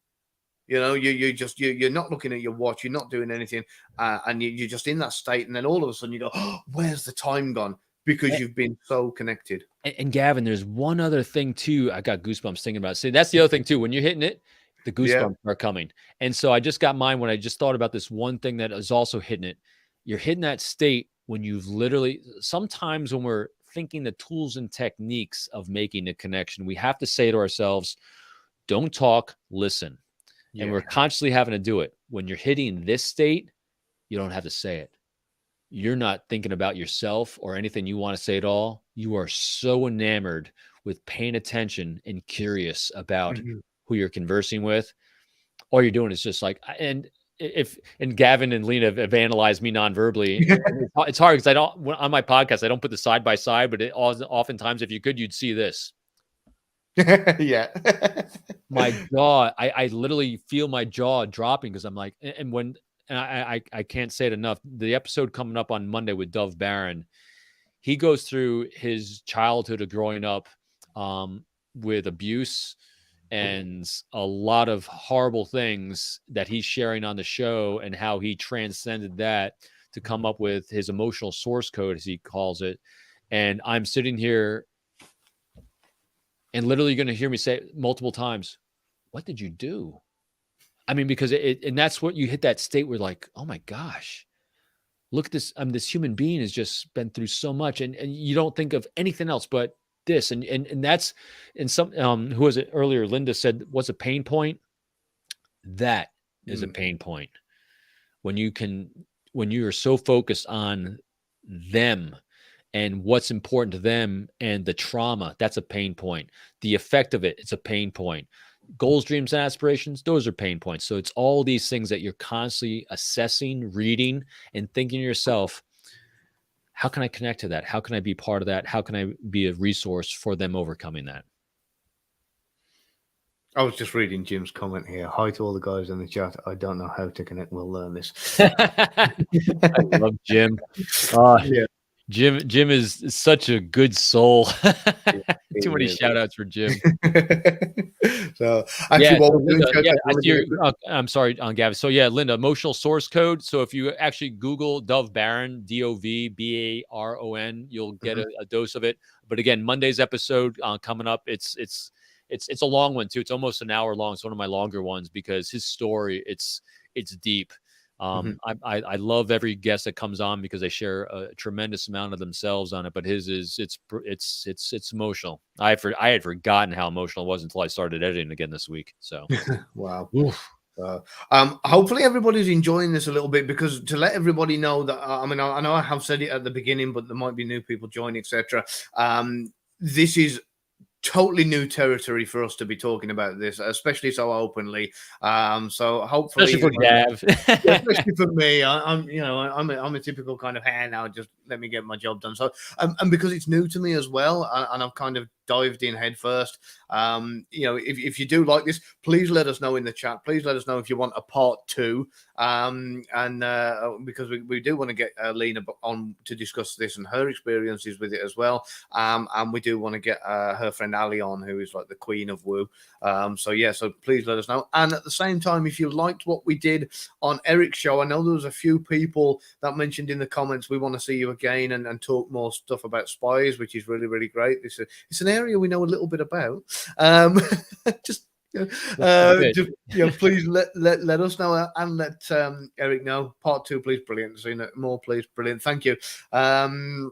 You're not looking at your watch, you're not doing anything, and you're just in that state. And then all of a sudden you go, oh, where's the time gone? Because you've been so connected. And Gavin, there's one other thing too. I got goosebumps thinking about it. See, that's the other thing too. When you're hitting it, the goosebumps are coming. And so I just got mine when I just thought about this one thing that is also hitting it. You're hitting that state when you've literally, sometimes when we're thinking the tools and techniques of making a connection, we have to say to ourselves, don't talk, listen. And we're consciously having to do it. When you're hitting this state, you don't have to say it. You're not thinking about yourself or anything you want to say at all. You are so enamored with paying attention and curious about who you're conversing with. All you're doing is just like, and Gavin and Lena have analyzed me non-verbally. It's hard because on my podcast, I don't put the side by side, but oftentimes if you could, you'd see this. Yeah. My jaw, I literally feel my jaw dropping because I'm like, and I can't say it enough. The episode coming up on Monday with Dove Barron, he goes through his childhood of growing up with abuse and a lot of horrible things that he's sharing on the show, and how he transcended that to come up with his emotional source code, as he calls it. And I'm sitting here and literally going to hear me say multiple times, what did you do? I mean, because and that's what you hit that state where like, oh my gosh, look at this. This human being has just been through so much, and you don't think of anything else but this. And that's, and some, who was it earlier? Linda said, what's a pain point? That is a pain point. When you are so focused on them and what's important to them and the trauma, that's a pain point. The effect of it, it's a pain point. Goals, dreams, and aspirations, those are pain points. So it's all these things that you're constantly assessing, reading, and thinking to yourself, how can I connect to that? How can I be part of that? How can I be a resource for them overcoming that? I was just reading Jim's comment here. Hi to all the guys in the chat. I don't know how to connect. We'll learn this. I love Jim. Yeah. Jim is such a good soul. Too many shout outs for Jim. So actually, I'm sorry, Gavin. So yeah, Linda, emotional source code. So if you actually Google Dove Baron, DOVBARON, you'll get a dose of it. But again, Monday's episode coming up. It's a long one too. It's almost an hour long. It's one of my longer ones because his story, it's deep. I love every guest that comes on because they share a tremendous amount of themselves on it, but his is it's emotional. I had forgotten how emotional it was until I started editing again this week. So wow. Hopefully everybody's enjoying this a little bit, because to let everybody know that I know I have said it at the beginning, but there might be new people joining, etc. This is totally new territory for us to be talking about this, especially so openly. So hopefully, especially for Gav, especially for me, I'm a typical kind of hand now. Just let me get my job done. So, and because it's new to me as well, and I've kind of dived in head first. If you do like this, please let us know in the chat. Please let us know if you want a part 2. Because we do want to get Lena on to discuss this and her experiences with it as well. And we do want to get her friend Ali on, who is like the queen of woo. So please let us know. And at the same time, if you liked what we did on Eric's show, I know there was a few people that mentioned in the comments, we want to see you again and talk more stuff about spies, which is really, really great. It's an area we know a little bit about. Please let us know and let Eric know. Part 2, please. Brilliant. So, more, please. Brilliant. Thank you. And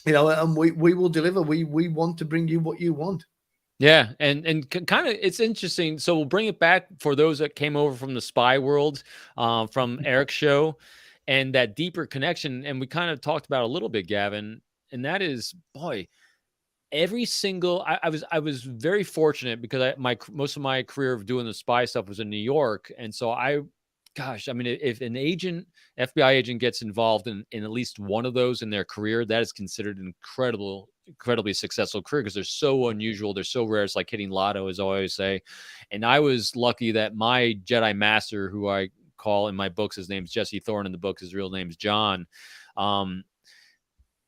we will deliver. We want to bring you what you want. Yeah, and kind of, it's interesting. So we'll bring it back for those that came over from the spy world, from Eric's show, and that deeper connection. And we kind of talked about a little bit, Gavin, and that is, boy, every single, I was very fortunate because most of my career of doing the spy stuff was in New York. And so if an FBI agent gets involved in at least one of those in their career, that is considered an incredibly successful career, because they're so unusual. They're so rare. It's like hitting lotto, as I always say. And I was lucky that my Jedi Master, who I call in my books, his name's Jesse Thorne in the book, his real name's John.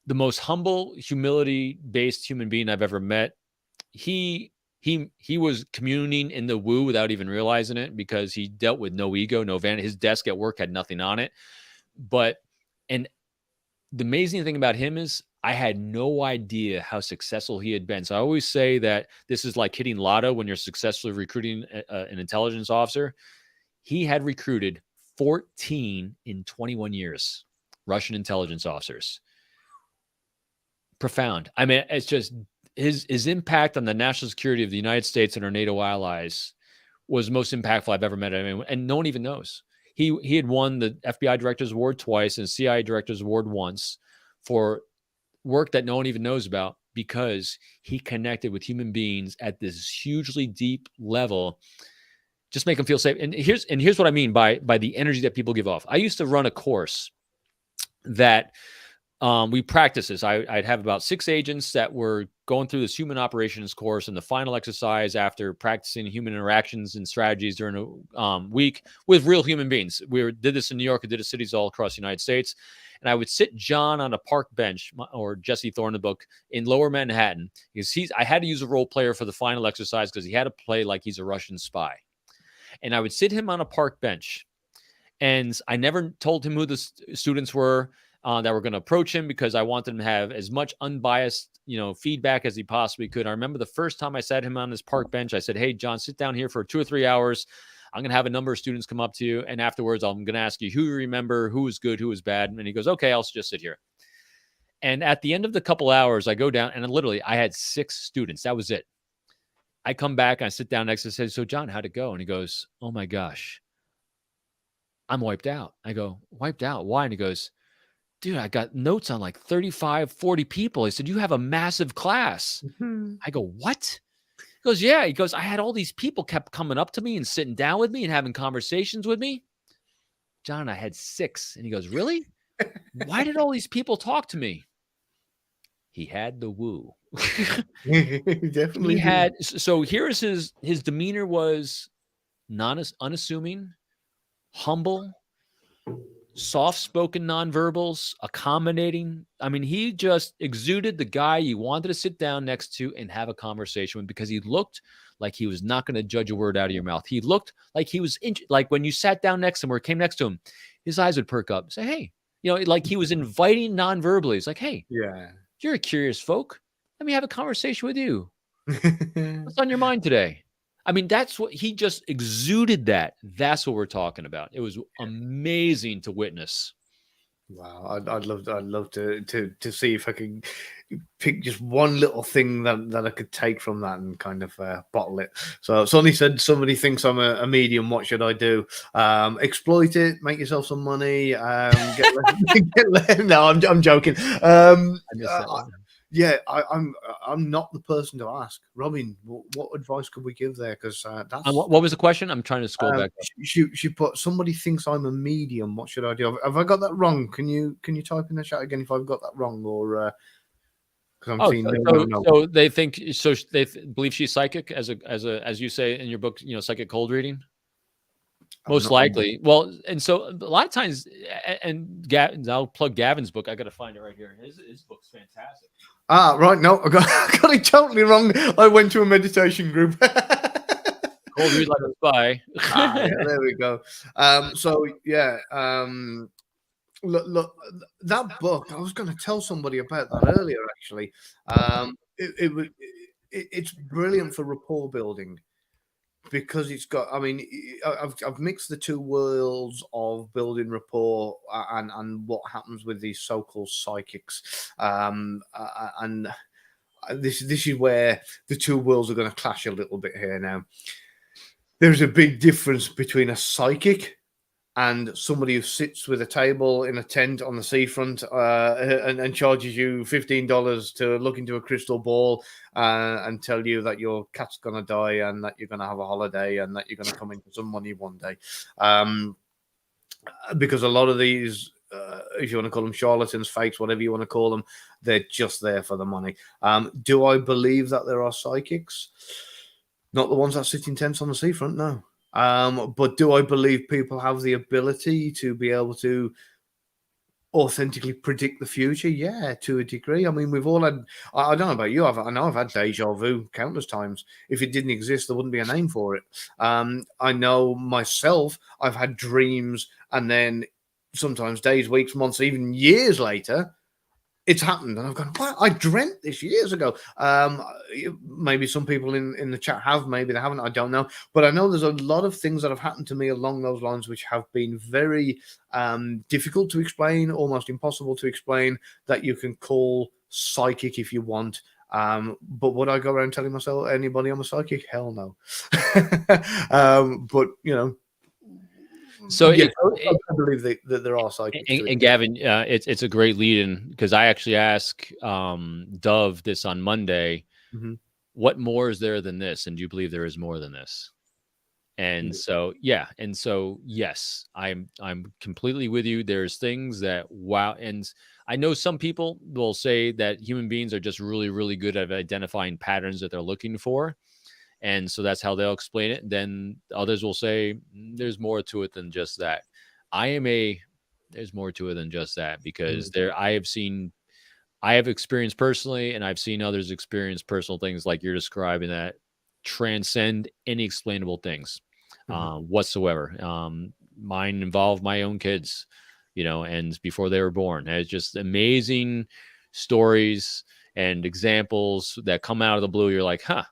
The most humble, humility-based human being I've ever met. He was communing in the woo without even realizing it, because he dealt with no ego, no vanity. His desk at work had nothing on it. And the amazing thing about him is I had no idea how successful he had been. So I always say that this is like hitting lotto when you're successfully recruiting an intelligence officer. He had recruited 14 in 21 years, Russian intelligence officers. Profound. I mean, it's just his impact on the national security of the United States and our NATO allies was the most impactful I've ever met. I mean, and no one even knows. He had won the FBI Director's Award twice and CIA Director's Award once for work that no one even knows about, because he connected with human beings at this hugely deep level. Just make them feel safe. And here's what I mean by the energy that people give off. I used to run a course that we practice this. I'd have about 6 agents that were going through this human operations course, and the final exercise after practicing human interactions and strategies during a week with real human beings. We did this in New York. We did it cities all across the United States. and I would sit John on a park bench, or Jesse Thorne, the book, in Lower Manhattan, because I had to use a role player for the final exercise because he had to play like he's a Russian spy. And I would sit him on a park bench, and I never told him who the students were that were going to approach him, because I wanted him to have as much unbiased, feedback as he possibly could. I remember the first time I sat him on this park bench, I said, "Hey, John, sit down here for 2 or 3 hours. I'm going to have a number of students come up to you, and afterwards I'm going to ask you who you remember, who was good, who was bad." And he goes, "Okay, I'll just sit here." And at the end of the couple hours, I go down, and literally I had 6 students. That was it. I come back, I sit down next to him, say, "So John, how'd it go?" And he goes, "Oh my gosh, I'm wiped out." I go, "Wiped out? Why?" And he goes, "Dude, I got notes on like 35, 40 people." He said, "You have a massive class." I go, "What?" He goes, "Yeah." He goes, "I had all these people kept coming up to me and sitting down with me and having conversations with me. John, I had 6. And he goes, "Really? Why did all these people talk to me?" He had the woo. Definitely He did. had, so here's his demeanor was unassuming, humble, soft-spoken nonverbals, accommodating. I mean, he just exuded the guy you wanted to sit down next to and have a conversation with, because he looked like he was not going to judge a word out of your mouth. He looked like he was like when you sat down next to him or came next to him, his eyes would perk up, say, "Hey," like he was inviting non-verbally. It's like, "Hey, Yeah. you're a curious folk. Let me have a conversation with you. What's on your mind today?" I mean, that's what he just exuded. That's what we're talking about. It was amazing to witness. Wow, I'd love to see if I could pick just one little thing that I could take from that and kind of bottle it. So Sonny said, somebody thinks I'm a medium. What should I do? Exploit it, make yourself some money. No, I'm joking. I missed that one. Yeah, I'm not the person to ask. Robin, what advice could we give there? Because that's What was the question? I'm trying to scroll back up. she put, somebody thinks I'm a medium. What should I do? Have I got that wrong? Can you type in the chat again if I've got that wrong, or because I'm seeing no. So they think, so they believe she's psychic, as you say in your book, psychic cold reading. Most likely. Well, and so a lot of times, and I'll plug Gavin's book. I got to find it right here. His book's fantastic. Ah, right. No, I got it totally wrong. I went to a meditation group. Cold read like a spy. Yeah, there we go. So yeah, look, that book. I was going to tell somebody about that earlier. Actually, it's brilliant for rapport building, because it's got, I mean, I've mixed the two worlds of building rapport and what happens with these so-called psychics, and this is where the two worlds are going to clash a little bit here. Now, there's a big difference between a psychic and somebody who sits with a table in a tent on the seafront and charges you $15 to look into a crystal ball and tell you that your cat's going to die and that you're going to have a holiday and that you're going to come into some money one day. Because a lot of these, if you want to call them charlatans, fakes, whatever you want to call them, they're just there for the money. Do I believe that there are psychics? Not the ones that sit in tents on the seafront, no. But do I believe people have the ability to be able to authentically predict the future? Yeah, to a degree. I mean, we've all had, I don't know about you, I know I've had deja vu countless times. If it didn't exist, there wouldn't be a name for it. I know myself, I've had dreams, and then sometimes days, weeks, months, even years later, it's happened, and I've gone, "What? I dreamt this years ago." Maybe some people in the chat have, maybe they haven't. I don't know, but I know there's a lot of things that have happened to me along those lines, which have been very difficult to explain, almost impossible to explain. That you can call psychic if you want. But would I go around telling myself, anybody, I'm a psychic? Hell no. But So yeah, I believe that there are psychics. And Gavin, it's a great lead-in, because I actually asked Dove this on Monday. Mm-hmm. What more is there than this? And do you believe there is more than this? And so, yeah. And so, yes, I'm completely with you. There's things that, wow. And I know some people will say that human beings are just really, really good at identifying patterns that they're looking for. And so that's how they'll explain it. And then others will say there's more to it than just that. I am a there's more to it than just that, because I have experienced personally, and I've seen others experience personal things like you're describing that transcend any explainable things whatsoever. Mine involved my own kids, and before they were born. It's just amazing stories and examples that come out of the blue. You're like, huh,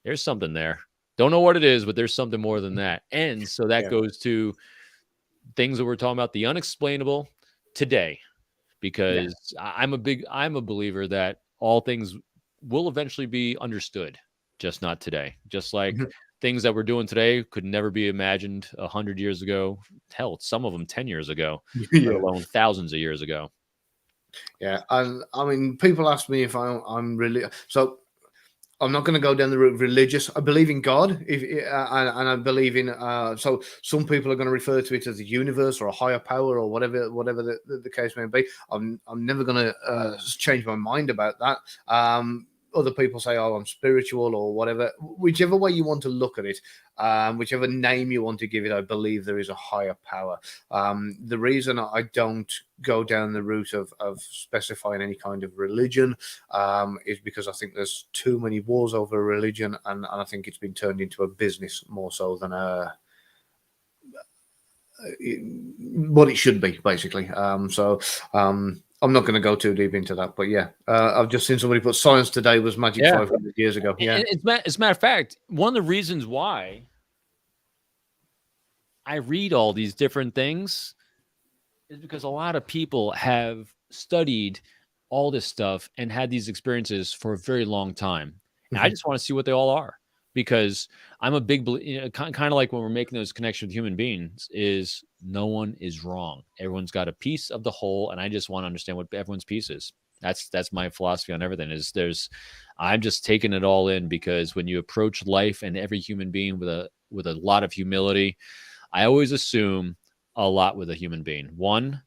there's something there. Don't know what it is, but there's something more than that. And so that goes to things that we're talking about, the unexplainable today, because I'm a believer that all things will eventually be understood, just not today. Just like things that we're doing today could never be imagined 100 years ago. Hell, some of them 10 years ago, let alone thousands of years ago. Yeah, and I mean, people ask me if I'm really so. I'm not going to go down the route of religious. I believe in God, and I believe in. So some people are going to refer to it as the universe or a higher power or whatever the case may be. I'm never going to change my mind about that. Other people say, "Oh, I'm spiritual" or whatever. Whichever way you want to look at it, whichever name you want to give it, I believe there is a higher power. The reason I don't go down the route of specifying any kind of religion is because I think there's too many wars over religion, and I think it's been turned into a business more so than what it should be, basically. I'm not going to go too deep into that, but I've just seen somebody put science today was magic 500 years ago. Yeah, as a matter of fact, one of the reasons why I read all these different things is because a lot of people have studied all this stuff and had these experiences for a very long time. And I just want to see what they all are, because I'm a big, kind of like when we're making those connections with human beings, is no one is wrong. Everyone's got a piece of the whole, and I just want to understand what everyone's piece is. That's my philosophy on everything. I'm just taking it all in, because when you approach life and every human being with a lot of humility, I always assume a lot with a human being. One,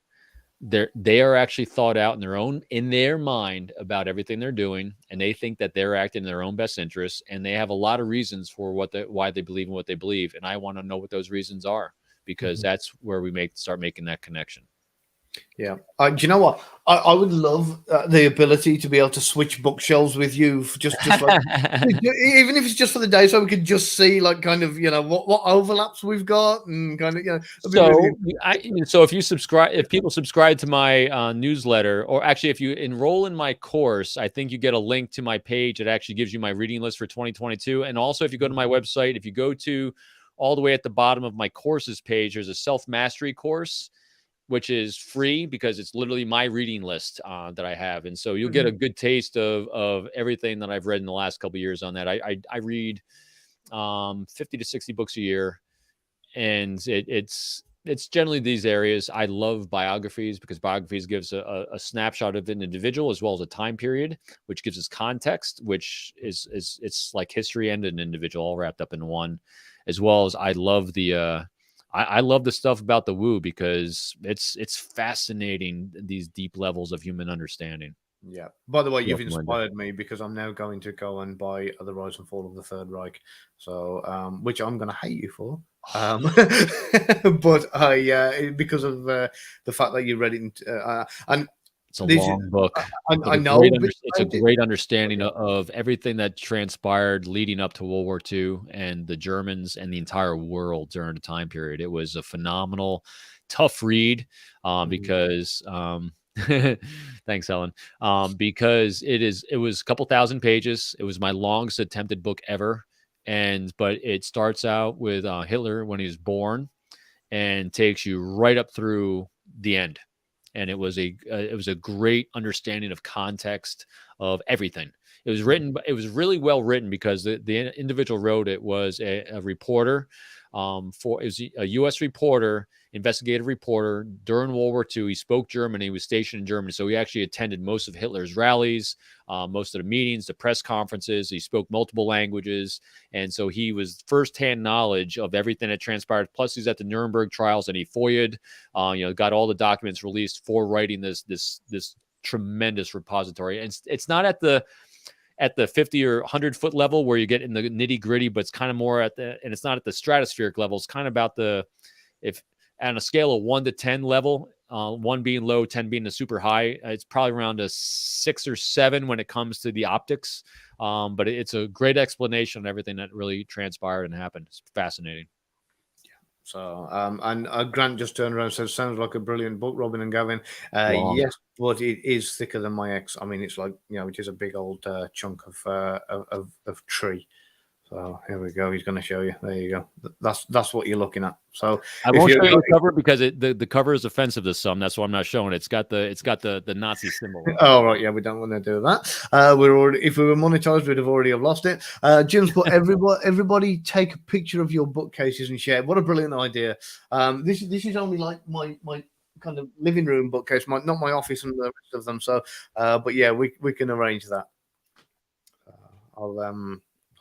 they are actually thought out in their mind about everything they're doing, and they think that they're acting in their own best interests, and they have a lot of reasons for why they believe in what they believe, and I want to know what those reasons are, because that's where we start making that connection. Yeah. Do you know what? I would love the ability to be able to switch bookshelves with you, just like even if it's just for the day, so we could just see like kind of what overlaps we've got, and kind of So if people subscribe to my newsletter, or actually if you enroll in my course, I think you get a link to my page that actually gives you my reading list for 2022. And also, if you go to my website, if you go to all the way at the bottom of my courses page, there's a self-mastery course, which is free, because it's literally my reading list that I have. And so you'll get a good taste of everything that I've read in the last couple of years on that. I read 50 to 60 books a year, and it's generally these areas. I love biographies, because biographies gives a snapshot of an individual as well as a time period, which gives us context, which is it's like history and an individual all wrapped up in one. As well as I love I love the stuff about the woo, because it's fascinating, these deep levels of human understanding. Yeah. By the way, you've inspired me, because I'm now going to go and buy The Rise and Fall of the Third Reich, so which I'm going to hate you for. But because of the fact that you read it, and it's a long book. I know it's a great understanding of everything that transpired leading up to World War II and the Germans and the entire world during the time period. It was a phenomenal, tough read, because thanks, Helen. Because it was a couple thousand pages. It was my longest attempted book ever, but it starts out with Hitler when he was born, and takes you right up through the end. And it was a great understanding of context of everything. It was really well written, because the individual wrote it was a reporter, it was a U.S. reporter, investigative reporter during World War II. He spoke German. He was stationed in Germany, so he actually attended most of Hitler's rallies, most of the meetings, the press conferences. He spoke multiple languages, and so he was firsthand knowledge of everything that transpired. Plus, he's at the Nuremberg trials, and he FOIA'd, got all the documents released for writing this tremendous repository. And it's not at the 50 or 100 foot level where you get in the nitty gritty, but it's kind of more and it's not at the stratospheric level. It's kind of about if on a scale of 1 to 10 level, 1 being low, 10 being a super high. It's probably around a 6 or 7 when it comes to the optics. But it's a great explanation of everything that really transpired and happened. It's fascinating. So, and Grant just turned around and said, "Sounds like a brilliant book, Robin and Gavin." Long. Yes, but it is thicker than my ex. I mean, it's like, it is a big old chunk of tree. So here we go. He's going to show you. There you go. That's what you're looking at. So I won't show you the cover because the cover is offensive to some. That's why I'm not showing it. It's got the Nazi symbol. Oh right, yeah, we don't want to do that. We're already, if we were monetized, we'd have already have lost it. Jim's put everybody take a picture of your bookcases and share. What a brilliant idea. This is only like my kind of living room bookcase, not my office and the rest of them. So, but yeah, we can arrange that.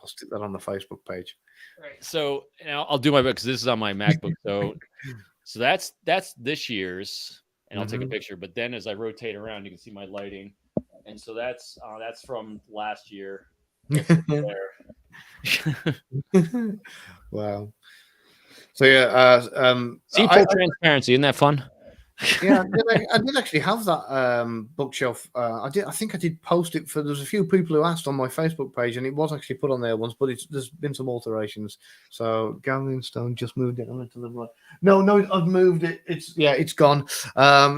I'll stick that on the Facebook page. Right. So I'll do my book because this is on my MacBook. So that's this year's, and I'll take a picture. But then as I rotate around, you can see my lighting, and so that's from last year. Wow. So yeah, see, full transparency, isn't that fun? Yeah, I did actually have that bookshelf. I think I did post it for. There's a few people who asked on my Facebook page, and it was actually put on there once, but there's been some alterations. So Gavin Stone just moved it on to the right. No, I've moved it. It's gone.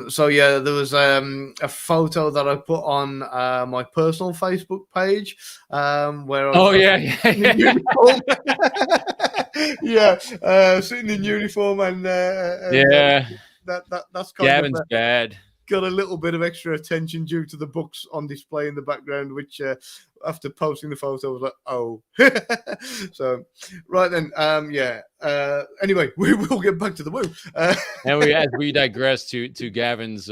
So yeah, there was a photo that I put on my personal Facebook page where I was in uniform. Sitting in uniform and that's kind Gavin's of bad. Got a little bit of extra attention due to the books on display in the background, which after posting the photo I was like, oh. So right then, anyway, we will get back to the woo. And as we digress to Gavin's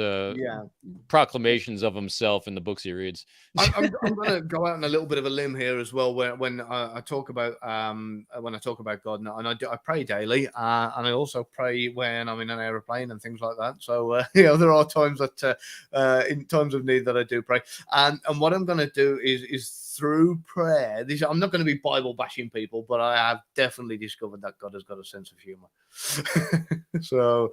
proclamations of himself in the books he reads. I'm going to go out on a little bit of a limb here as well, when I talk about God, and I pray daily, and I also pray when I'm in an aeroplane and things like that. So there are times that in times of need that I do pray, and what I'm going to do is through prayer. I'm not going to be Bible bashing people, but I have definitely discovered that God has got a sense of humor. So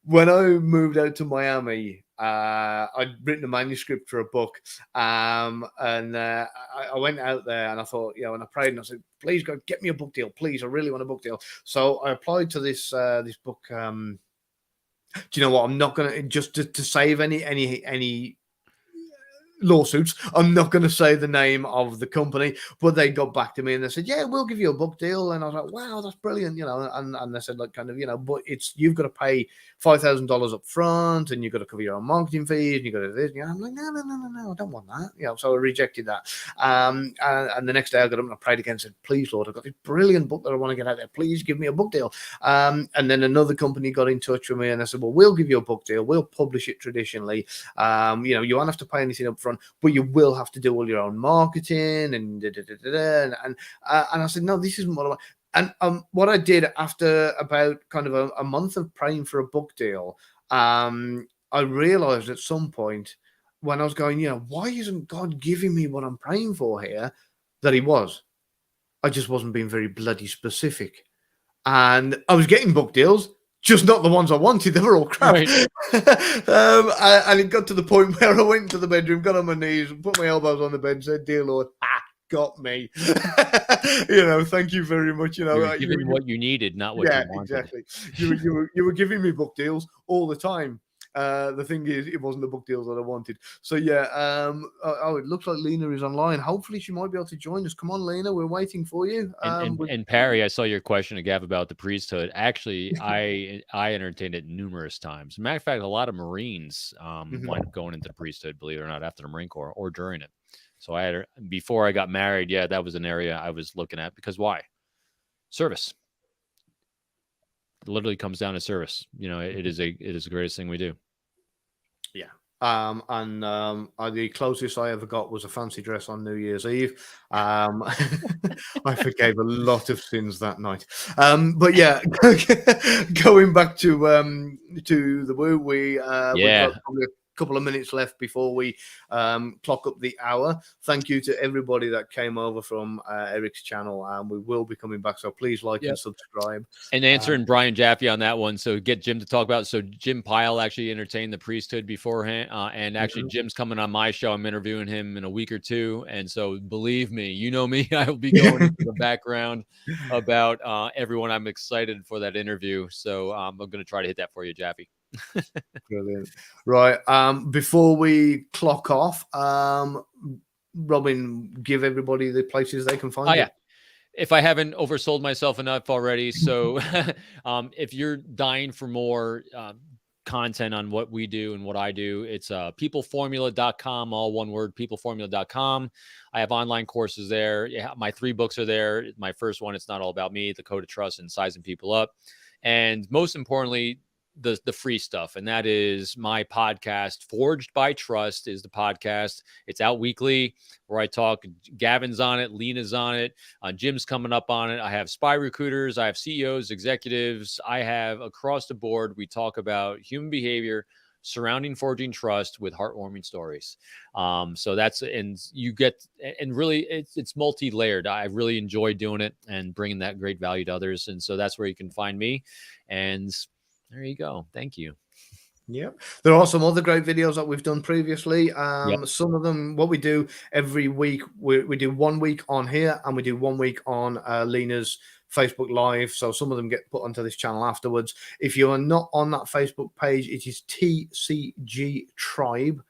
when I moved out to Miami, I'd written a manuscript for a book, and I went out there and I thought, and I prayed and I said, please God, get me a book deal, please. I really want a book deal. So I applied to this book. Do you know what? I'm not going to just to save any lawsuits. I'm not going to say the name of the company, but they got back to me and they said, yeah, we'll give you a book deal. And I was like, wow, that's brilliant, and they said, like, kind of, but you've got to pay $5,000 up front, and you've got to cover your own marketing fees, and you got to do this. I'm like, no, I don't want that. So I rejected that. And the next day I got up and I prayed again and said, please, Lord, I've got this brilliant book that I want to get out there. Please give me a book deal. And then another company got in touch with me and they said, well, we'll give you a book deal. We'll publish it traditionally. You won't have to pay anything up front, but you will have to do all your own marketing and I said, no, this isn't what I want. And what I did after about kind of a month of praying for a book deal, I realized at some point when I was going, why isn't God giving me what I'm praying for here? That he was. I just wasn't being very bloody specific. And I was getting book deals, just not the ones I wanted. They were all crap. Right. And it got to the point where I went into the bedroom, got on my knees, put my elbows on the bed and said, dear Lord, got me. Thank you very much. You were giving what you needed, not what you wanted. Exactly. You were giving me book deals all the time. The thing is, it wasn't the book deals that I wanted. So it looks like Lena is online. Hopefully she might be able to join us. Come on, Lena, we're waiting for you. And Perry, I saw your question to Gav about the priesthood. Actually, I entertained it numerous times. As a matter of fact, a lot of Marines wind up going into the priesthood, believe it or not, after the Marine Corps or during it. So before I got married, that was an area I was looking at, because why? Service. It literally comes down to service. It is the greatest thing we do. Yeah. The closest I ever got was a fancy dress on New Year's Eve. I forgave a lot of sins that night. But yeah, going back to the woo, we've got probably couple of minutes left before we clock up the hour. Thank you to everybody that came over from Eric's channel, and we will be coming back. So please like and subscribe. And answering Brian Jaffe on that one, so get Jim to talk about. So Jim Pyle actually entertained the priesthood beforehand, and actually Jim's coming on my show. I'm interviewing him in a week or two, and so believe me, you know me, I will be going into the background about everyone. I'm excited for that interview, so I'm going to try to hit that for you, Jaffe. Brilliant. Right. Before we clock off, Robin, give everybody the places they can find you. If I haven't oversold myself enough already. So if you're dying for more content on what we do and what I do, it's peopleformula.com, all one word, peopleformula.com. I have online courses there. Yeah, my 3 books are there. My first one, It's Not All About Me, The Code of Trust, and Sizing People Up. And most importantly, the free stuff, and that is my podcast. Forged by Trust is the podcast. It's out weekly, where I talk. Gavin's on it, Lena's on it, Jim's coming up on it. I have spy recruiters, I have CEOs, executives, I have across the board. We talk about human behavior surrounding forging trust with heartwarming stories. So that's, and you get, and really it's multi-layered. I really enjoy doing it and bringing that great value to others. And so that's where you can find me. And there you go. Thank you. Yeah, there are some other great videos that we've done previously. Some of them, what we do every week, we do 1 week on here, and we do 1 week on Lena's Facebook Live. So some of them get put onto this channel afterwards. If you are not on that Facebook page, it is TCG Tribe,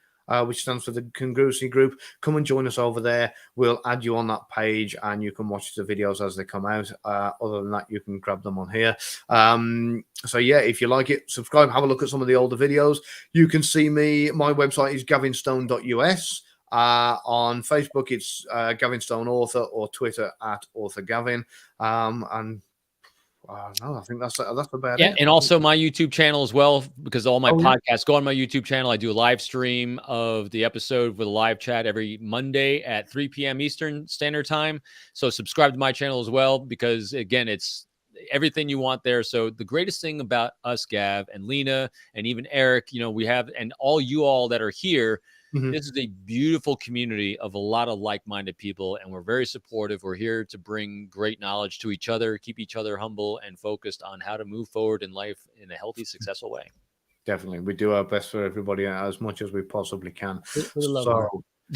which stands for the Congruency Group. Come and join us over there. We'll add you on that page, and you can watch the videos as they come out. Other than that, you can grab them on here. So yeah, if you like it, subscribe, have a look at some of the older videos. You can see me. My website is gavinstone.us. On Facebook, it's Gavin Stone Author, or Twitter at Author Gavin. And no, I think that's about it. And also my YouTube channel as well, because all my podcasts go on my YouTube channel. I do a live stream of the episode with a live chat every Monday at 3 p.m. Eastern Standard Time. So subscribe to my channel as well, because again, it's everything you want there. So the greatest thing about us, Gav and Lena, and even Eric, we have, and all you all that are here, this is a beautiful community of a lot of like-minded people, and we're very supportive. We're here to bring great knowledge to each other, keep each other humble and focused on how to move forward in life in a healthy, successful way. Definitely. We do our best for everybody as much as we possibly can.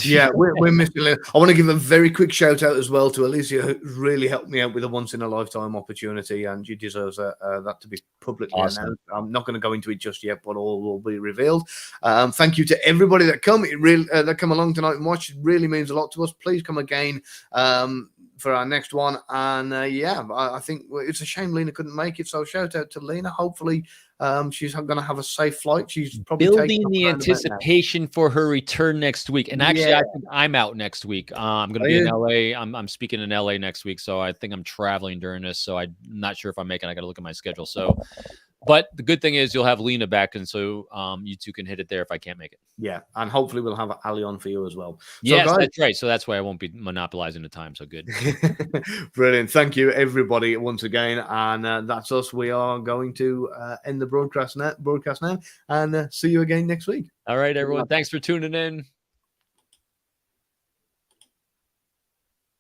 Yeah, we're missing it. I want to give a very quick shout out as well to Alicia, who really helped me out with a once-in-a-lifetime opportunity, and she deserves that to be publicly announced. I'm not going to go into it just yet, but all will be revealed. Thank you to everybody that come. It really that come along tonight and watch. It really means a lot to us. Please come again for our next one. And I think it's a shame Lena couldn't make it. So shout out to Lena. Hopefully she's going to have a safe flight. She's probably building the anticipation for her return next week. And actually, I think I'm out next week. I'm going to be in LA. I'm speaking in LA next week. So I think I'm traveling during this. So I'm not sure if I'm making, I got to look at my schedule. So, but the good thing is you'll have Lena back. And so you two can hit it there if I can't make it. Yeah. And hopefully we'll have Ali on for you as well. Yes, so that's right. So that's why I won't be monopolizing the time. So good. Brilliant. Thank you, everybody, once again. And that's us. We are going to end the broadcast now and see you again next week. All right, everyone. Thanks for tuning in.